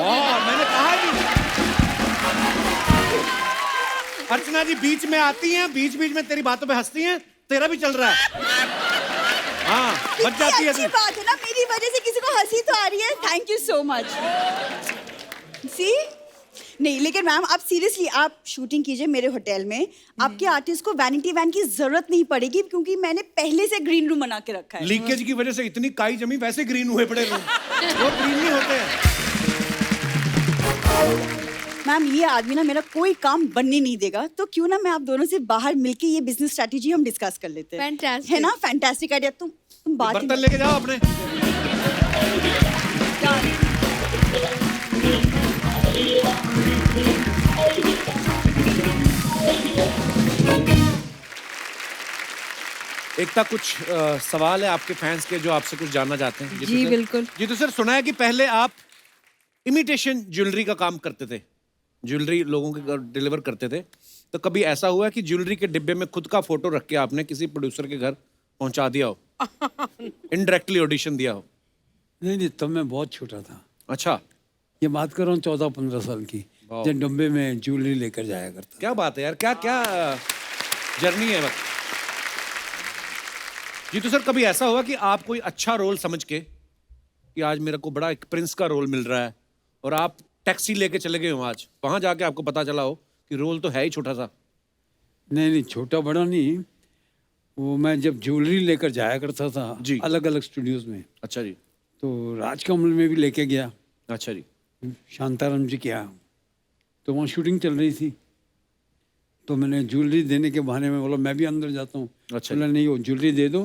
मैंने कहा भी, अर्चना जी बीच में आती हैं, बीच बीच में तेरी बातों पे हंसती हैं, तेरा भी चल रहा है। हाँ, बच जाती है। अच्छी बात है ना, मेरी वजह से किसी को हंसी तो आ रही है। Thank you so much. सी नहीं, लेकिन मैम आप सीरियसली आप शूटिंग कीजिए मेरे होटल में। आपके आर्टिस्ट को वैनिटी वैन की जरूरत नहीं पड़ेगी, क्योंकि मैंने पहले से ग्रीन रूम बना के रखा है। लीकेज की वजह से इतनी काई जमी, वैसे ग्रीन हुए पड़े रूम, वो ग्रीन नहीं होते हैं। मैम ये आदमी ना मेरा कोई काम बनने नहीं देगा, तो क्यों ना मैं आप दोनों से बाहर मिलके ये बिजनेस स्ट्रेटेजी हम डिस्कस कर लेते हैं। Fantastic. है ना? Fantastic idea. तुम बात ही बर्तन लेके जाओ अपने। एकता, कुछ सवाल है आपके फैंस के जो आपसे कुछ जानना चाहते हैं? जी, बिल्कुल। जीतू सर, सुना है कि पहले आप इमिटेशन ज्वेलरी का काम करते थे, ज्वेलरी लोगों के घर डिलीवर करते थे, तो कभी ऐसा हुआ कि ज्वेलरी के डिब्बे में खुद का फोटो रख के आपने किसी प्रोड्यूसर के घर पहुंचा दिया हो, इनडायरेक्टली ऑडिशन दिया हो? नहीं, तब मैं बहुत छोटा था। अच्छा, ये बात कर रहा हूँ 14-15 साल की, वाह। जब डब्बे में ज्वेलरी लेकर जाया करता। क्या बात है यार, क्या क्या जर्नी है वक्त। जी तो सर, कभी ऐसा हुआ कि आप कोई अच्छा रोल समझ के कि आज मेरे को बड़ा एक प्रिंस का रोल मिल रहा है, और आप टैक्सी लेके चले गए हो, आज वहां जाके आपको पता चला हो कि रोल तो है ही छोटा सा? नहीं, छोटा बड़ा नहीं, वो मैं जब ज्वेलरी लेकर जाया करता था जी। अलग अलग स्टूडियोज में, अच्छा जी। तो राजकमल में भी लेके गया, अच्छा जी। शांताराम जी के यहाँ, तो वहाँ शूटिंग चल रही थी, तो मैंने ज्वेलरी देने के बहाने में बोला मैं भी अंदर जाता हूँ। अच्छा बोला नहीं, वो ज्वेलरी दे दो,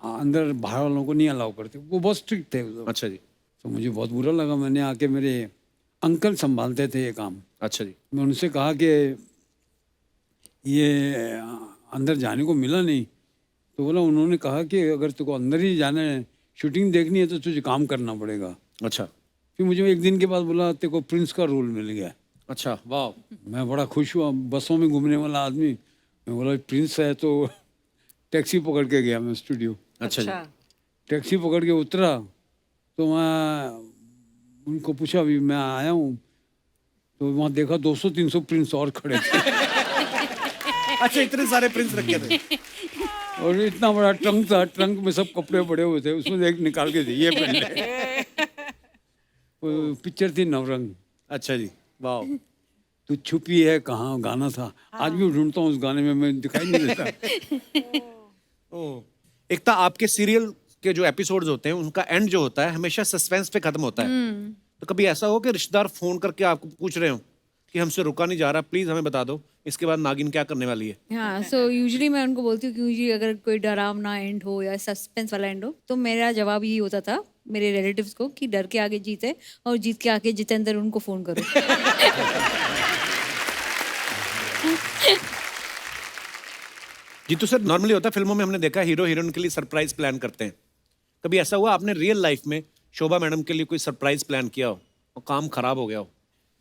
अंदर बाहर वालों को नहीं अलाउ करते, वो बहुत स्ट्रिक्ट थे उस वक्त। अच्छा जी। तो मुझे बहुत बुरा लगा। मैंने आके, मेरे अंकल संभालते थे ये काम, अच्छा जी। मैं उनसे कहा कि ये अंदर जाने को मिला नहीं, तो बोला, उन्होंने कहा कि अगर तुझको अंदर ही जाना है, शूटिंग देखनी है, तो तुझे काम करना पड़ेगा। अच्छा। फिर मुझे एक दिन के बाद बोला तेरे को प्रिंस का रोल मिल गया। अच्छा, वाह। मैं बड़ा खुश हुआ, बसों में घूमने वाला आदमी, मैं बोला प्रिंस है, तो टैक्सी पकड़ के गया मैं स्टूडियो। अच्छा जी। टैक्सी पकड़ के उतरा, तो मैं उनको पूछा अभी मैं आया हूँ, तो वहाँ देखा 200-300 प्रिंस और खड़े थे। अच्छा, इतने सारे प्रिंस रखे थे? और इतना बड़ा ट्रंक था, ट्रंक में सब कपड़े पड़े हुए थे, उसमें एक निकाल के दिए पहन ले। वो पिक्चर थी नवरंग। अच्छा जी, वाह। तू छुपी है कहाँ गाना था, आज भी ढूंढता हूँ उस गाने में, मैं दिखाई नहीं देता। एकता, आपके सीरियल के जो एपिसोड्स होते हैं उनका एंड जो होता है हमेशा सस्पेंस पे खत्म होता है, तो कभी ऐसा हो कि रिश्तेदार फोन करके आपको पूछ रहे हो कि हमसे रुका नहीं जा रहा, प्लीज हमें बता दो इसके बाद नागिन क्या करने वाली है? हाँ, सो यूजुअली मैं उनको बोलती हूँ कि यूजुअली अगर कोई डरावना एंड हो या सस्पेंस वाला एंड हो, तो मेरा जवाब यही होता था मेरे रिलेटिव्स को कि डर के आगे जीत है, और जीत के आगे जितेंद्र उनको फोन करो। जी तो सर, नॉर्मली होता है फिल्मों में, हमने देखा हीरो हीरोइन के लिए सरप्राइज प्लान करते हैं, कभी ऐसा हुआ आपने रियल लाइफ में शोभा मैडम के लिए कोई सरप्राइज प्लान किया हो और काम खराब हो गया हो?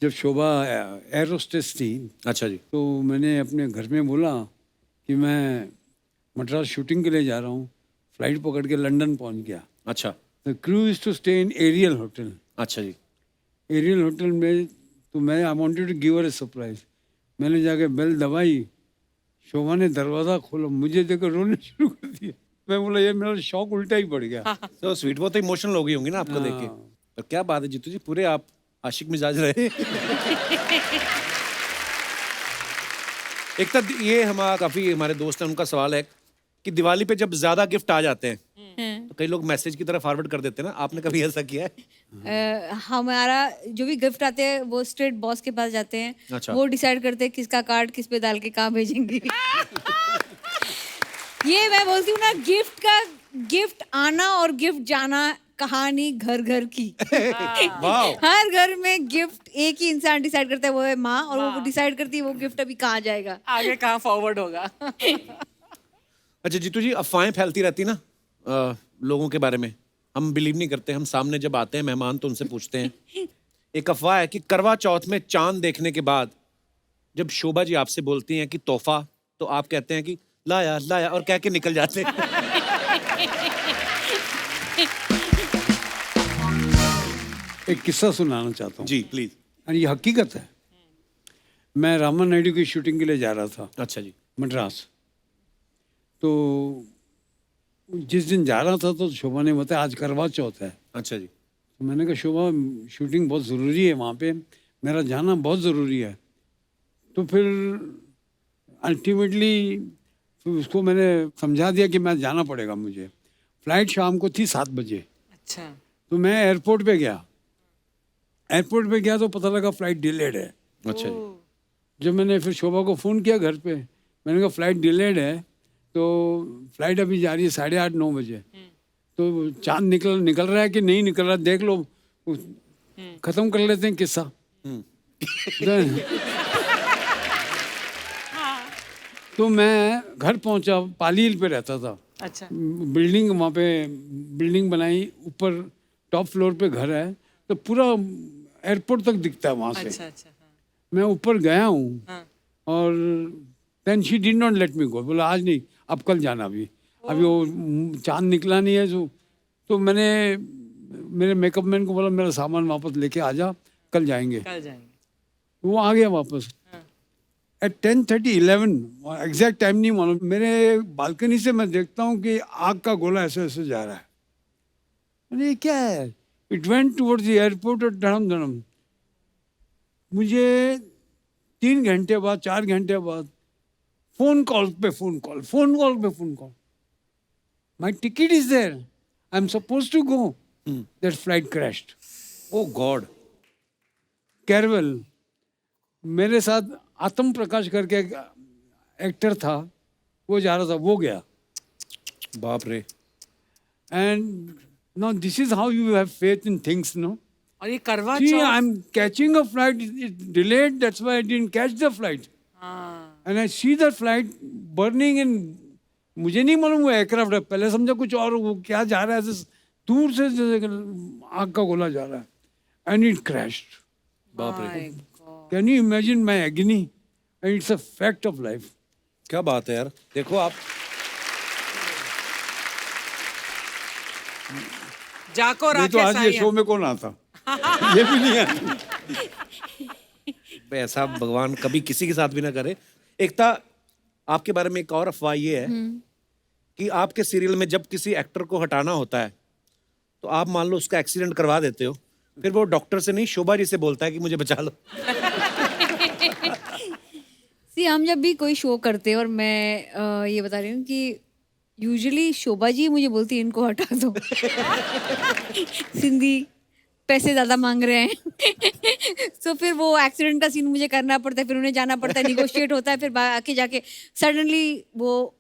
जब शोभा एयर होस्टेस थी, अच्छा जी। तो मैंने अपने घर में बोला कि मैं मद्रास शूटिंग के लिए जा रहा हूँ, फ्लाइट पकड़ के लंदन पहुँच गया। अच्छा। The crew is to stay in Ariel hotel. अच्छा जी। एरियल होटल में, तो मैं I wanted to give her a surprise. मैंने जाके बेल दबाई, शोभा ने दरवाज़ा खोला, मुझे देखकर रोने शुरू कर दिया। मैं बोला ये मेरा शौक उल्टा ही पड़ गया। तो स्वीट, वो तो इमोशनल हो गई होंगी ना आपको देख के। तो क्या बात है जीतू जी, पूरे आप आशिक मिजाज रहे। एक तो ये हमारा काफी हमारे दोस्त हैं, उनका सवाल है कि दिवाली पे जब ज्यादा गिफ्ट आ जाते हैं तो कई लोग मैसेज की तरह फॉरवर्ड कर देते हैं ना, आपने कभी ऐसा किया है? हमारा जो भी गिफ्ट आते हैं वो स्ट्रेट बॉस के पास जाते हैं। अच्छा। वो डिसाइड करते हैं किसका कार्ड किस पे डाल के कहाँ भेजेंगे। ये मैं बोलती हूँ ना, गिफ्ट आना और गिफ्ट जाना कहानी घर घर की। वाह। हर घर में गिफ्ट एक ही इंसान डिसाइड करता है, वो है माँ, और वो डिसाइड करती है वो गिफ्ट अभी कहाँ जाएगा। आगे कहाँ फॉरवर्ड होगा। अच्छा जीतू जी, अफवाहें फैलती रहती ना लोगों के बारे में, हम बिलीव नहीं करते। हम सामने जब आते हैं मेहमान तो उनसे पूछते हैं। एक अफवाह है कि करवा चौथ में चांद देखने के बाद जब शोभा जी आपसे बोलती हैं कि तोहफा, तो आप कहते हैं कि लाया लाया और कह के निकल जाते हैं। एक किस्सा सुनाना चाहता हूँ। जी प्लीज। और ये हकीकत है। मैं रामा नायडू की शूटिंग के लिए जा रहा था अच्छा जी। मद्रास। तो जिस दिन जा रहा था तो शोभा ने बताया आज करवा चौथ है। अच्छा जी। तो मैंने कहा शोभा शूटिंग बहुत ज़रूरी है वहाँ पे, मेरा जाना बहुत ज़रूरी है। तो फिर अल्टीमेटली उसको मैंने समझा दिया कि मैं जाना पड़ेगा मुझे। फ़्लाइट शाम को थी 7 बजे। अच्छा। तो मैं एयरपोर्ट पे गया। एयरपोर्ट पे गया तो पता लगा फ़्लाइट डिलेड है। अच्छा जी। जब मैंने फिर शोभा को फ़ोन किया घर पे, मैंने कहा फ़्लाइट डिलेड है, तो फ्लाइट अभी जा रही है 8:30-9 बजे। तो चांद निकल रहा है कि नहीं निकल रहा देख लो, खत्म कर लेते हैं किस्सा। तो मैं घर पहुंचा, पाली हिल पे रहता था। अच्छा। बिल्डिंग वहाँ पे बिल्डिंग बनाई, ऊपर टॉप फ्लोर पे घर है, तो पूरा एयरपोर्ट तक दिखता है वहाँ से। अच्छा अच्छा। हाँ। मैं ऊपर गया हूँ हाँ। और then she did not let me go. बोला आज नहीं, अब कल जाना। अभी वो चांद निकला नहीं है। तो मैंने मेरे मेकअप मैन को बोला मेरा सामान वापस लेके आ जा, कल जाएंगे। कल जाएंगे। वो आ गया वापस। एट 10:30-11, एग्जैक्ट टाइम नहीं मालूम, मेरे बालकनी से मैं देखता हूँ कि आग का गोला ऐसे ऐसे जा रहा है। मैंने ये क्या है? It went towards the airport और धड़म धड़म। मुझे 3 घंटे बाद 4 घंटे बाद फोन कॉल पे phone call. My ticket is there, I am suppose to go, that flight crashed. Oh god. कैरवेल, मेरे साथ आत्म प्रकाश करके एक एक्टर था, वो जा रहा था, वो गया। बाप रे। And now this is how you have faith in things, no. और ये करवा See, Chauth. I'm catching a flight. It's delayed. That's why I didn't catch the flight. हाँ। And I see the flight burning in. मुझे नहीं मालूम वो aircraft है, पहले समझा कुछ और, वो क्या जा रहा है ऐसे दूर से जैसे आग का गोला जा रहा है। And it crashed. बाप रे। My God. Can you imagine my agony? And it's a fact of life. क्या बात है यार, देखो आप। जाको नहीं तो राकेश आज ये साईं। शो में कौन आता? ये भी नहीं आता। ऐसा भगवान कभी किसी के साथ भी ना करे। एकता, आपके बारे में एक और अफवाह ये है कि आपके सीरियल में जब किसी एक्टर को हटाना होता है तो आप मान लो उसका एक्सीडेंट करवा देते हो, फिर वो डॉक्टर से नहीं शोभा जी से बोलता है कि मुझे बचा लो। सी हम जब भी कोई शो करते हैं, और मैं ये बता रही हूँ कि यूजुअली शोभा जी मुझे बोलती है इनको हटा दो। सिंधी पैसे ज़्यादा मांग रहे हैं। तो फिर वो एक्सीडेंट का सीन मुझे करना पड़ता है, फिर उन्हें जाना पड़ता है, निगोशिएट होता है, फिर आके जाके सडनली वो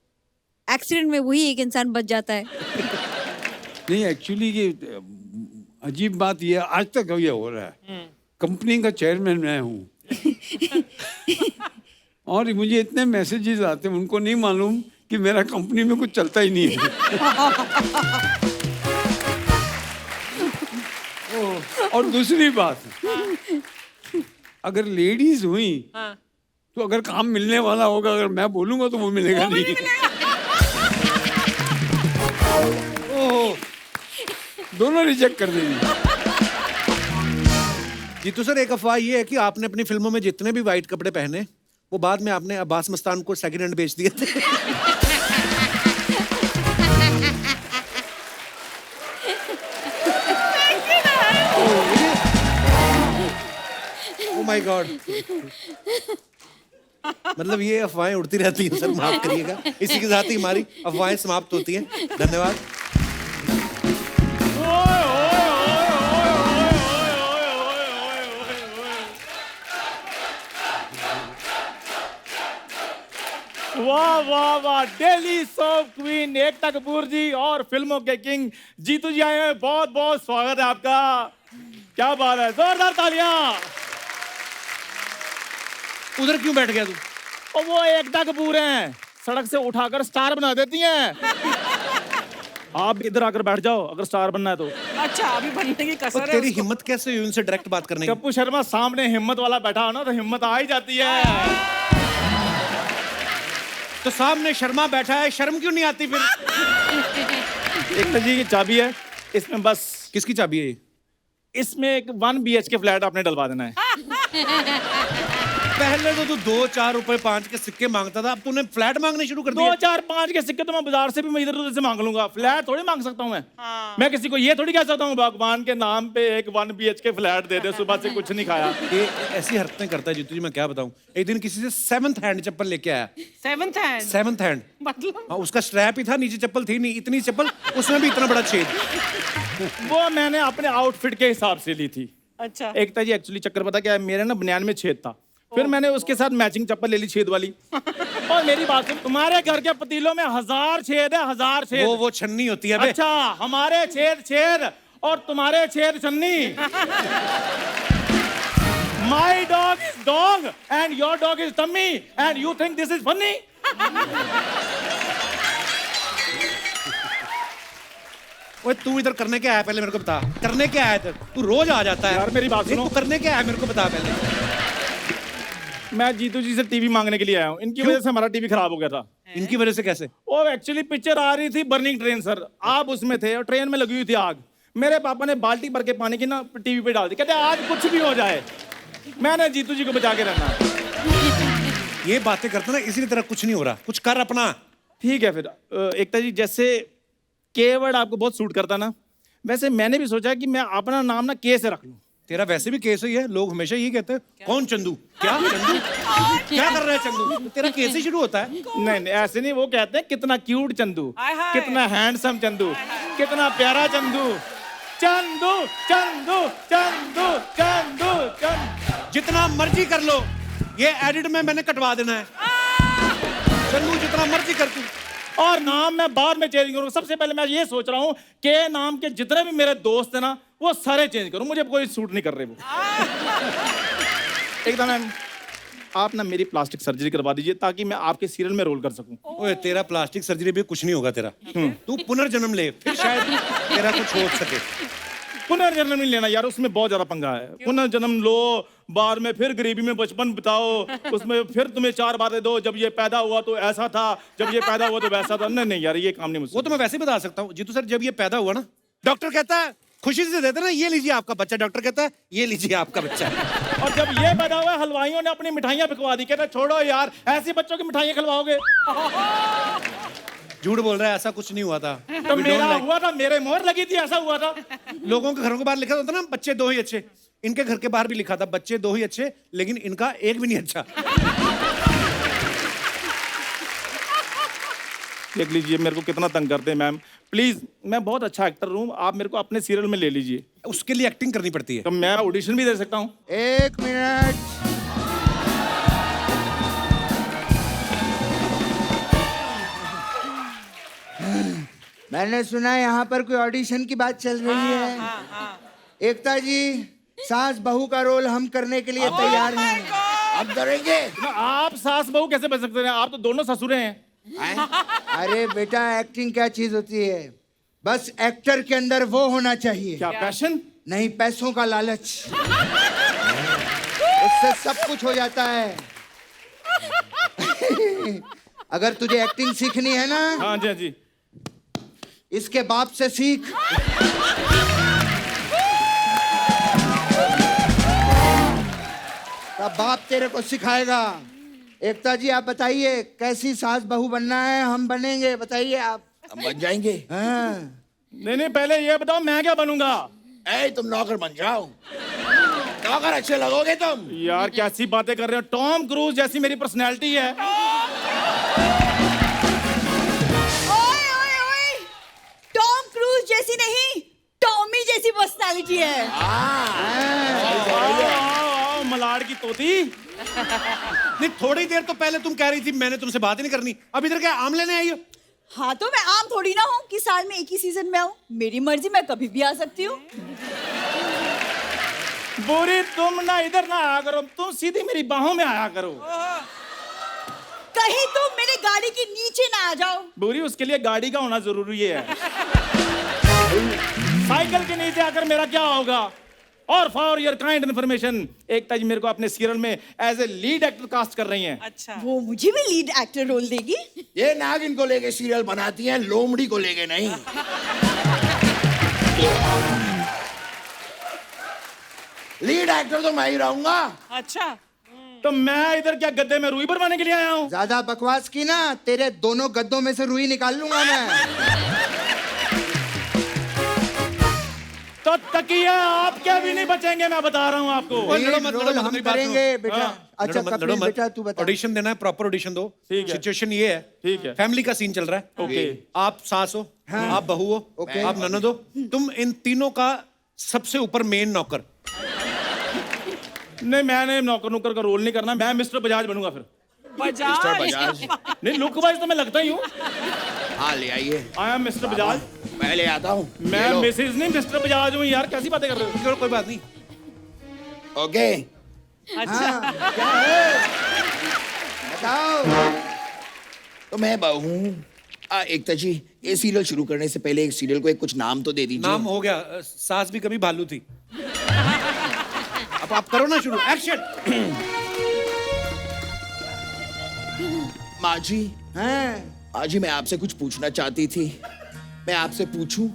एक्सीडेंट में वही एक इंसान बच जाता है। नहीं, एक्चुअली ये अजीब बात ये है, आज तक ये हो रहा है। कंपनी का चेयरमैन मैं हूँ। और मुझे इतने मैसेजेस आते हैं, उनको नहीं मालूम कि मेरा कंपनी में कुछ चलता ही नहीं है। और दूसरी बात, अगर लेडीज हुई तो अगर काम मिलने वाला होगा, अगर मैं बोलूंगा तो वो मिलेगा नहीं। दोनों रिजेक्ट कर देंगे। जीतू सर, एक अफवाह ये है कि आपने अपनी फिल्मों में जितने भी वाइट कपड़े पहने वो बाद में आपने अब्बास मस्तान को सेकंड हैंड बेच दिए थे। Oh my God. मतलब ये अफवाहें उड़ती रहती हैं सर, माफ करिएगा। इसी के साथ ही हमारी अफवाहें समाप्त होती हैं। धन्यवाद। वाह वाह वाह, दिल्ली सॉफ्ट क्वीन एकता कपूर जी और फिल्मों के किंग जीतू जी आए हैं। बहुत बहुत स्वागत है आपका। क्या बात है, जोरदार तालियां। उधर क्यों बैठ गया तू? और वो एकता कपूर हैं, सड़क से उठाकर स्टार बना देती हैं। आप इधर आकर बैठ जाओ अगर स्टार बनना है तो। अच्छा, अभी बनने की कसर और है तेरी उसको। हिम्मत कैसे हुई उनसे डायरेक्ट बात करने की? कप्पू शर्मा सामने हिम्मत वाला बैठा हो ना तो हिम्मत आ ही जाती है। तो सामने शर्मा बैठा है, शर्म क्यों नहीं आती फिर? एकता जी की चाबी है, इसमें बस किसकी चाबी है ये? इसमें एक 1 BHK फ्लैट आपने डलवा देना है। पहले तो तू 2, 4 रुपए 5 के सिक्के मांगता था, अब तूने फ्लैट मांगने शुरू कर दिए। 2, 4, 5 के सिक्के तो मैं बाजार से भी मैं इधर उधर से मांग लूंगा, फ्लैट थोड़ी मांग सकता हूँ मैं। मैं किसी को ये थोड़ी कह सकता हूँ भगवान के नाम पे एक 1 BHK फ्लैट दे दे, सुबह से कुछ नहीं खाया। ये ऐसी हरकतें करता है जीतू जी, मैं क्या बताऊं। एक दिन किसी से 7th हैंड चप्पल लेके आया। 7th हैंड 7th हैंड, मतलब हाँ, उसका स्ट्रैप ही था, नीचे चप्पल थी नहीं, इतनी चप्पल, उसमें भी इतना बड़ा छेद। वो मैंने अपने आउटफिट के हिसाब से ली थी। अच्छा। एकता जी एक्चुअली चक्कर पता क्या है, मेरे ना बनियान में छेद था, फिर मैंने उसके साथ मैचिंग चप्पल ले ली छेद वाली। और मेरी बात सुन, तुम्हारे घर के पतीलों में 1000 छेद है, 1000 छेद। वो छन्नी होती है बे। अच्छा, हमारे छेद छेद और तुम्हारे छेद छन्नी। My dog is dog and your dog is tummy and you think this is funny? ओए तू इधर करने क्या आया पहले मेरे को बता। करने क्या आया इधर? तू रोज आ जाता है यार मेरी बात नहीं, सुनो। तू करने क्या आया मेरे को बता पहले। मैं जीतू जी से टीवी मांगने के लिए आया हूँ, इनकी वजह से हमारा टीवी खराब हो गया था। इनकी वजह से कैसे? वो एक्चुअली पिक्चर आ रही थी बर्निंग ट्रेन सर, आप उसमें थे और ट्रेन में लगी हुई थी आग। मेरे पापा ने बाल्टी भर के पानी की ना टीवी पे डाल दी, कहते आज कुछ भी हो जाए मैंने जीतू जी को बचा के रहना। ये बातें करते ना, इसी तरह कुछ नहीं हो रहा, कुछ कर अपना। ठीक है फिर एकता जी, जैसे के वर्ड आपको बहुत सूट करता ना, वैसे मैंने भी सोचा कि मैं अपना नाम ना के से रख लूं। तेरा वैसे भी केस ही है, लोग हमेशा यही कहते हैं कौन चंदू? क्या चंदू? क्या कर रहा है चंदू? तेरा केस ही शुरू होता है। नहीं नहीं ऐसे नहीं, वो कहते हैं कितना क्यूट चंदू, हाय हाय। कितना हैंडसम चंदू, कितना प्यारा चंदू, चंदू चंदू चंदू चंदू चंदू। जितना मर्जी कर लो, ये एडिट में मैंने कटवा देना है। चंदू जितना मर्जी कर तू। और नाम मैं बाद में चेंज करूँ। सबसे पहले मैं ये सोच रहा हूँ के नाम के जितने भी मेरे दोस्त हैं ना वो सारे चेंज करूँ, मुझे कोई सूट नहीं कर रहे वो। एकदम मैम आप ना मेरी प्लास्टिक सर्जरी करवा दीजिए ताकि मैं आपके सीरियल में रोल कर सकूं। ओए तेरा प्लास्टिक सर्जरी भी कुछ नहीं होगा तेरा। तू पुनर्जन्म ले, फिर शायद तेरा कुछ हो सके। पुनर्जन्म नहीं लेना यार, उसमें बहुत ज्यादा पंगा है। पुनर्जन्म लो, बाद में फिर गरीबी में बचपन बिताओ, उसमें फिर तुम्हें 4 बातें दो, जब ये पैदा हुआ तो ऐसा था, जब ये पैदा हुआ तो वैसा था। नहीं नहीं यार ये काम नहीं मुझसे। वो तो मैं वैसे ही बता सकता हूँ जीतू सर। जब ये पैदा हुआ ना, डॉक्टर कहता है खुशी से देते ना, ये लीजिए आपका बच्चा। डॉक्टर कहता है ये लीजिए आपका बच्चा। और जब ये पैदा हुआ हलवाइयों ने अपनी मिठाइयाँ बिकवा दी, कहते छोड़ो यार ऐसे बच्चों की मिठाइयाँ खिलवाओगे। झूठ बोल रहा है, ऐसा कुछ नहीं हुआ था। तो We don't मेरा like- हुआ था, मेरे मोहर लगी थी, ऐसा हुआ था। लोगों के घरों के बाहर लिखा होता ना बच्चे 2 ही अच्छे। इनके घर के बाहर भी लिखा था बच्चे 2 ही अच्छे, लेकिन इनका एक भी नहीं अच्छा। देख लीजिए मेरे को कितना तंग करते हैं मैम, प्लीज मैं बहुत अच्छा एक्टर हूँ, आप मेरे को अपने सीरियल में ले लीजिए। उसके लिए एक्टिंग करनी पड़ती है। तो मैं ऑडिशन भी दे सकता हूँ। 1 मिनट। मैंने सुना यहाँ पर कोई ऑडिशन की बात चल रही है। एकता जी, सास बहू का रोल हम करने के लिए तैयार हैं। अब करेंगे। आप सास बहू कैसे बन सकते हैं? आप तो दोनों ससुरे हैं। अरे बेटा, एक्टिंग क्या चीज होती है? बस एक्टर के अंदर वो होना चाहिए। क्या पैशन? नहीं, पैसों का लालच। उससे सब कुछ हो जाता है। अगर तुझे एक्टिंग सीखनी है ना, हाँ जी हाँ जी। इसके बाप से सीख। तब बाप तेरे को सिखाएगा। एकता जी आप बताइए कैसी सास बहू बनना है? हम बनेंगे, बताइए आप। हम बन जाएंगे। हाँ। नहीं नहीं पहले ये बताओ मैं क्या बनूंगा? ए तुम नौकर बन जाओ। नौकर अच्छे लगोगे तुम। यार कैसी बातें कर रहे हो, टॉम क्रूज जैसी मेरी पर्सनैलिटी है। ओए ओए ओए, टॉम क्रूज जैसी नहीं, टॉमी जैसी पर्सनालिटी है। आओ, मलाड़ की तोती। नहीं, थोड़ी देर तो पहले तुम कह रही थी मैंने तुमसे बात ही नहीं करनी, अब इधर क्या आम लेने आई हो? हाँ तो मैं आम थोड़ी ना हूँ कि साल में एक ही सीजन में आऊँ। मेरी मर्जी, मैं कभी भी आ सकती हूँ। बोरी तुम ना इधर ना आया करो, तुम सीधी मेरी बाहों में आया करो। कहीं तुम मेरे गाड़ी के नीचे ना आ जाओ। बोरी उसके लिए गाड़ी का होना जरूरी है। साइकिल के नीचे आकर मेरा क्या होगा? और for your kind information, Ekta ji मेरे को अपने सीरियल में as a lead actor cast कर रही हैं। अच्छा, वो मुझे भी लीड एक्टर रोल देगी। ये नागिन को लेके सीरियल बनाती हैं, लोमड़ी को लेके नहीं। लीड एक्टर तो मैं ही रहूंगा। अच्छा। तो मैं इधर क्या गद्दे में रुई भरवाने के लिए आया हूँ? ज्यादा बकवास की ना, तेरे दोनों गद्दों में से रुई निकाल लूंगा मैं। तो तकिया आपके भी नहीं बचेंगे, मैं बता रहा हूँ आपको। लीड रोल हम करेंगे बेटा। हाँ, अच्छा कपिल बेटा तू बता। ऑडिशन देना है, प्रॉपर ऑडिशन दो। ठीक है। सिचुएशन ये है, ठीक है। फैमिली का सीन चल रहा है। ओके। आप सास हो, आप बहू हो, ओके। आप ननद हो, तुम इन तीनों का सबसे ऊपर मेन नौकर। नहीं, मैंने नौकर नुकर का रोल नहीं करना, मैं मिस्टर बजाज बनूंगा फिर। बजाज। नहीं, लुक वाइज तो मैं लगता ही हूँ। हाँ ले आइए, आई एम मिस्टर बजाज। मैं ले आता हूँ। मैं मिसेज नहीं मिस्टर बजाज हूँ। यार कैसी बातें कर रहे हो? चलो कोई बात नहीं। ओके, अच्छा, क्या है बताओ। तो मैं बहू हूँ। एकता जी, ये सीरियल शुरू करने से पहले एक सीरियल को एक कुछ नाम तो दे दीजिए। नाम हो गया, सास भी कभी भालू थी। अब आप करो ना शुरू, एक्शन। माँ जी, हैं? माँ जी मैं आपसे कुछ पूछना चाहती थी, मैं आपसे पूछूं?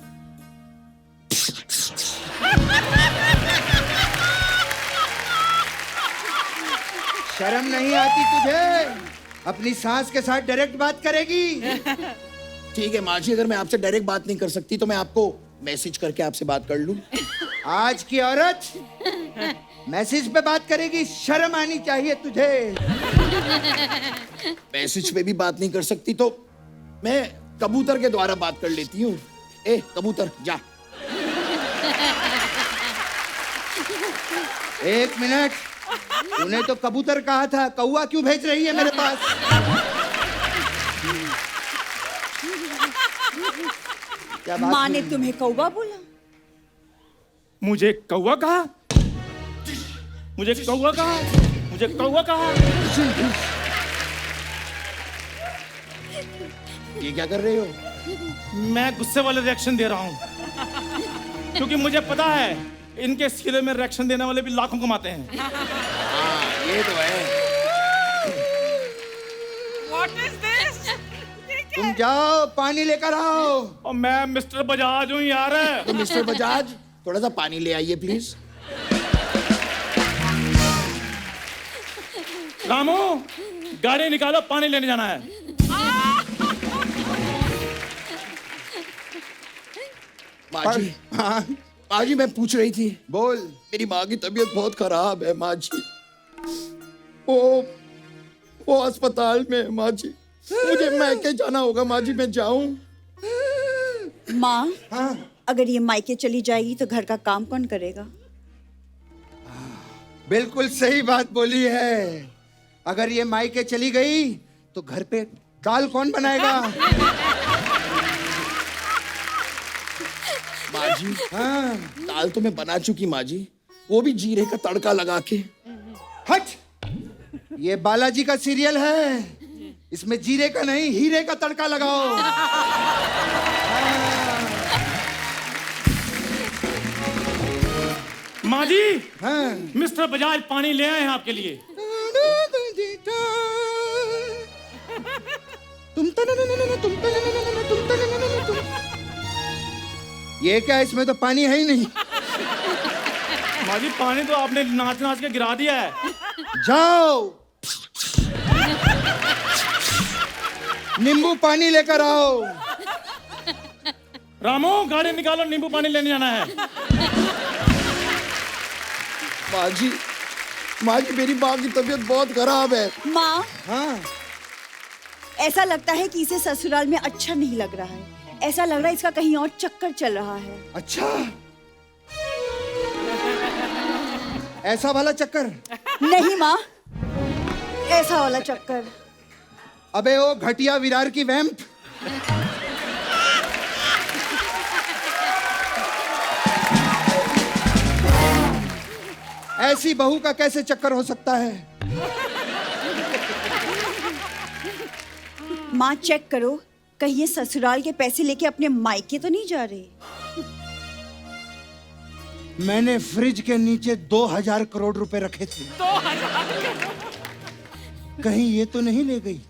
शर्म नहीं आती तुझे? अपनी सास के साथ डायरेक्ट बात करेगी? ठीक है माँ जी, अगर मैं आपसे डायरेक्ट बात नहीं कर सकती तो मैं आपको मैसेज करके आपसे बात कर लूं। आज की औरत मैसेज पे बात करेगी? शर्म आनी चाहिए तुझे। मैसेज पे भी बात नहीं कर सकती तो मैं कबूतर के द्वारा बात कर लेती हूँ। ए कबूतर जा। एक मिनट, तूने तो कबूतर कहा था, कौवा क्यों भेज रही है मेरे पास? क्या बात माँ हुई? ने तुम्हें कौवा बोला? मुझे कौवा कहा? मुझे कौवा कहा? मुझे कौवा कहा? ये क्या कर रहे हो? मैं गुस्से वाले रिएक्शन दे रहा हूँ, क्योंकि मुझे पता है इनके सीरियल में रिएक्शन देने वाले भी लाखों कमाते हैं। हाँ ये तो है। What is this? तुम जाओ पानी लेकर आओ। और मैं मिस्टर बजाज हूँ यार। तो मिस्टर बजाज थोड़ा सा पानी ले आइए प्लीज। रामू, गाड़ी निकालो, पानी लेने जाना है। माँ जी, हाँ माँ जी मैं पूछ रही थी, बोल। मेरी माँ की तबीयत बहुत खराब है माँ जी। वो अस्पताल में है माँ जी। मुझे मैके जाना होगा माँ जी, मैं जाऊं? माँ, हाँ अगर ये मायके चली जाएगी तो घर का काम कौन करेगा? बिल्कुल सही बात बोली है। अगर ये मायके चली गई तो घर पे दाल कौन बनाएगा? माँ जी, हाँ दाल तो मैं बना चुकी माँ जी, वो भी जीरे का तड़का लगा के। हट, ये बालाजी का सीरियल है, इसमें जीरे का नहीं हीरे का तड़का लगाओ। माँ जी, हाँ मिस्टर बजाज पानी ले आए हैं आपके लिए। ये क्या, इसमें तो पानी है ही नहीं। माँ जी, पानी तो आपने नाच नाच के गिरा दिया है। जाओ नींबू पानी लेकर आओ। रामू, गाड़ी निकालो, नींबू पानी लेने जाना है। माँ जी मेरी माँ की तबीयत बहुत खराब है। माँ, हाँ, ऐसा लगता है कि इसे ससुराल में अच्छा नहीं लग रहा है। ऐसा लग रहा है इसका कहीं और चक्कर चल रहा है। अच्छा, ऐसा वाला चक्कर? नहीं माँ, ऐसा वाला चक्कर। अबे ओ घटिया विरार की वैम्प। ऐसी बहू का कैसे चक्कर हो सकता है? माँ चेक करो, कहीं ये ससुराल के पैसे लेके अपने मायके तो नहीं जा रही। मैंने फ्रिज के नीचे 2000 करोड़ रुपए रखे थे। 2000 कहीं ये तो नहीं ले गई?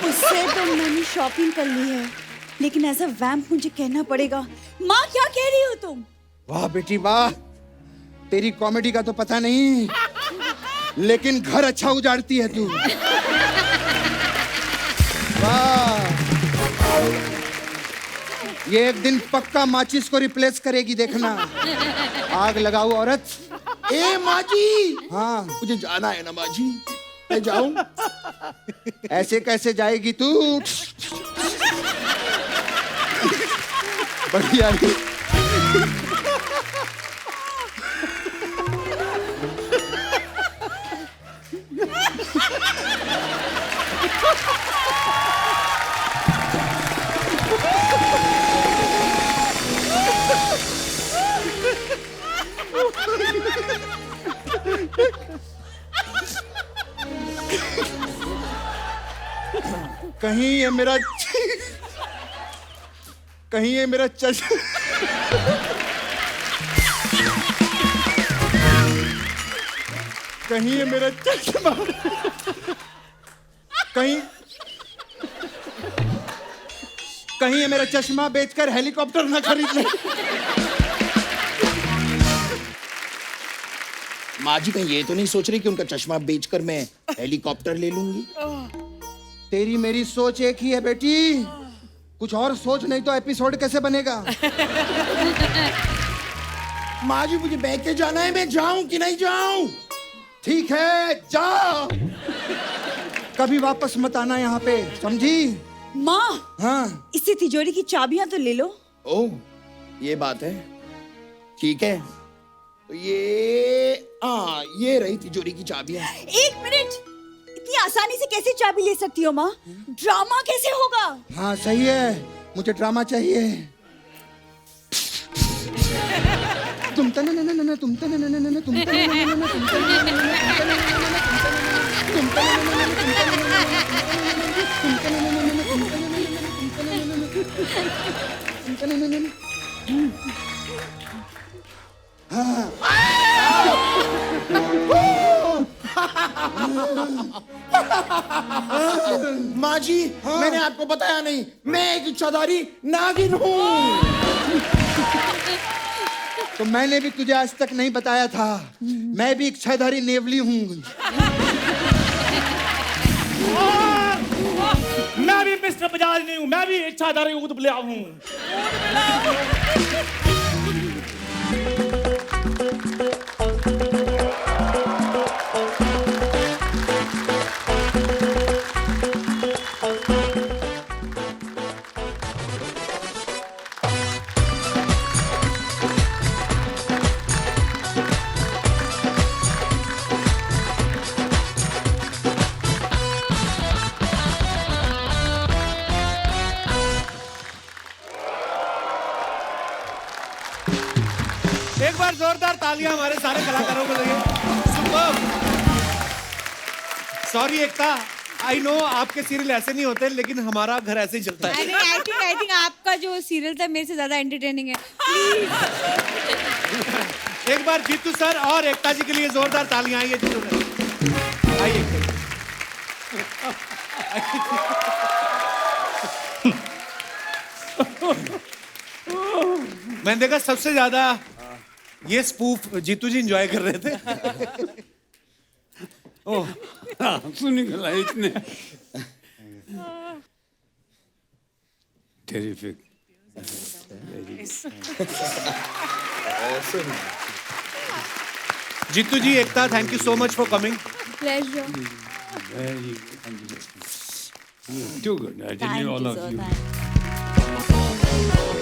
उससे तो मैंने शॉपिंग कर ली है, लेकिन एज अ वैम्प मुझे कहना पड़ेगा। माँ क्या कह रही हो तुम? वाह बेटी वाह, तेरी कॉमेडी का तो पता नहीं, लेकिन घर अच्छा उजाड़ती है तू। वाह, ये एक दिन पक्का माचिस को रिप्लेस करेगी, देखना। आग लगाओ औरत। ए माँ जी, हाँ, मुझे जाना है ना माँ जी, मैं जाऊं? ऐसे कैसे जाएगी तू? बढ़िया है। कहीं ये मेरा कहीं ये मेरा कहीं ये मेरा चश्मा कहीं ये मेरा चश्मा बेचकर हेलीकॉप्टर ना खरीद ले। माँ जी कहीं ये तो नहीं सोच रही कि उनका चश्मा बेचकर मैं हेलीकॉप्टर ले लूंगी? तेरी मेरी सोच एक ही है बेटी, कुछ और सोच, नहीं तो एपिसोड कैसे बनेगा? माँ जी मुझे बैग के जाना है, मैं जाऊं कि नहीं जाऊं? ठीक है, जा, कभी वापस मत आना यहाँ पे, समझी? माँ, हाँ, इससे तिजोरी की चाबियां तो ले लो। ओह, ये बात है, ठीक है। तो ये रही तिजोरी की चाबियां। एक मिनट, इतनी आसानी से कैसे चाबी ले सकती हो माँ? ड्रामा कैसे होगा? हाँ सही है, मुझे ड्रामा चाहिए। तुम तने न न न तुम तने न न न तुम तने न न न तुम तने न न न तुम तने न न न तुम तने न न न तुम तने न न माँ जी, मैंने आपको बताया नहीं, मैं एक इच्छाधारी नागिन हूँ। तो मैंने भी तुझे आज तक नहीं बताया था, मैं भी इच्छाधारी नेवली हूँ। मैं भी मिस्टर बजाज नहीं हूँ, मैं भी इच्छाधारी ऊद बुलाया हूँ। एक बार जोरदार तालियां हमारे सारे कलाकारों को लगे। Superb. Sorry Ekta, I know आपके सीरियल ऐसे नहीं होते, लेकिन हमारा घर ऐसे ही चलता है। आई थिंक आपका जो सीरियल था मेरे से ज्यादा एंटरटेनिंग है। प्लीज एक बार जीतू सर और एकता जी के लिए जोरदार तालियां। आइए जीतू सर, आइए। मैंने देखा सबसे ज्यादा ये स्पूफ जीतू जी एंजॉय कर रहे थे। ओह, आंसू निकला इतने। Terrific. Jitu ji, Ekta, thank you so much for coming. Pleasure. Very too good. I tell Thank you all you, of sir. you. Thank you.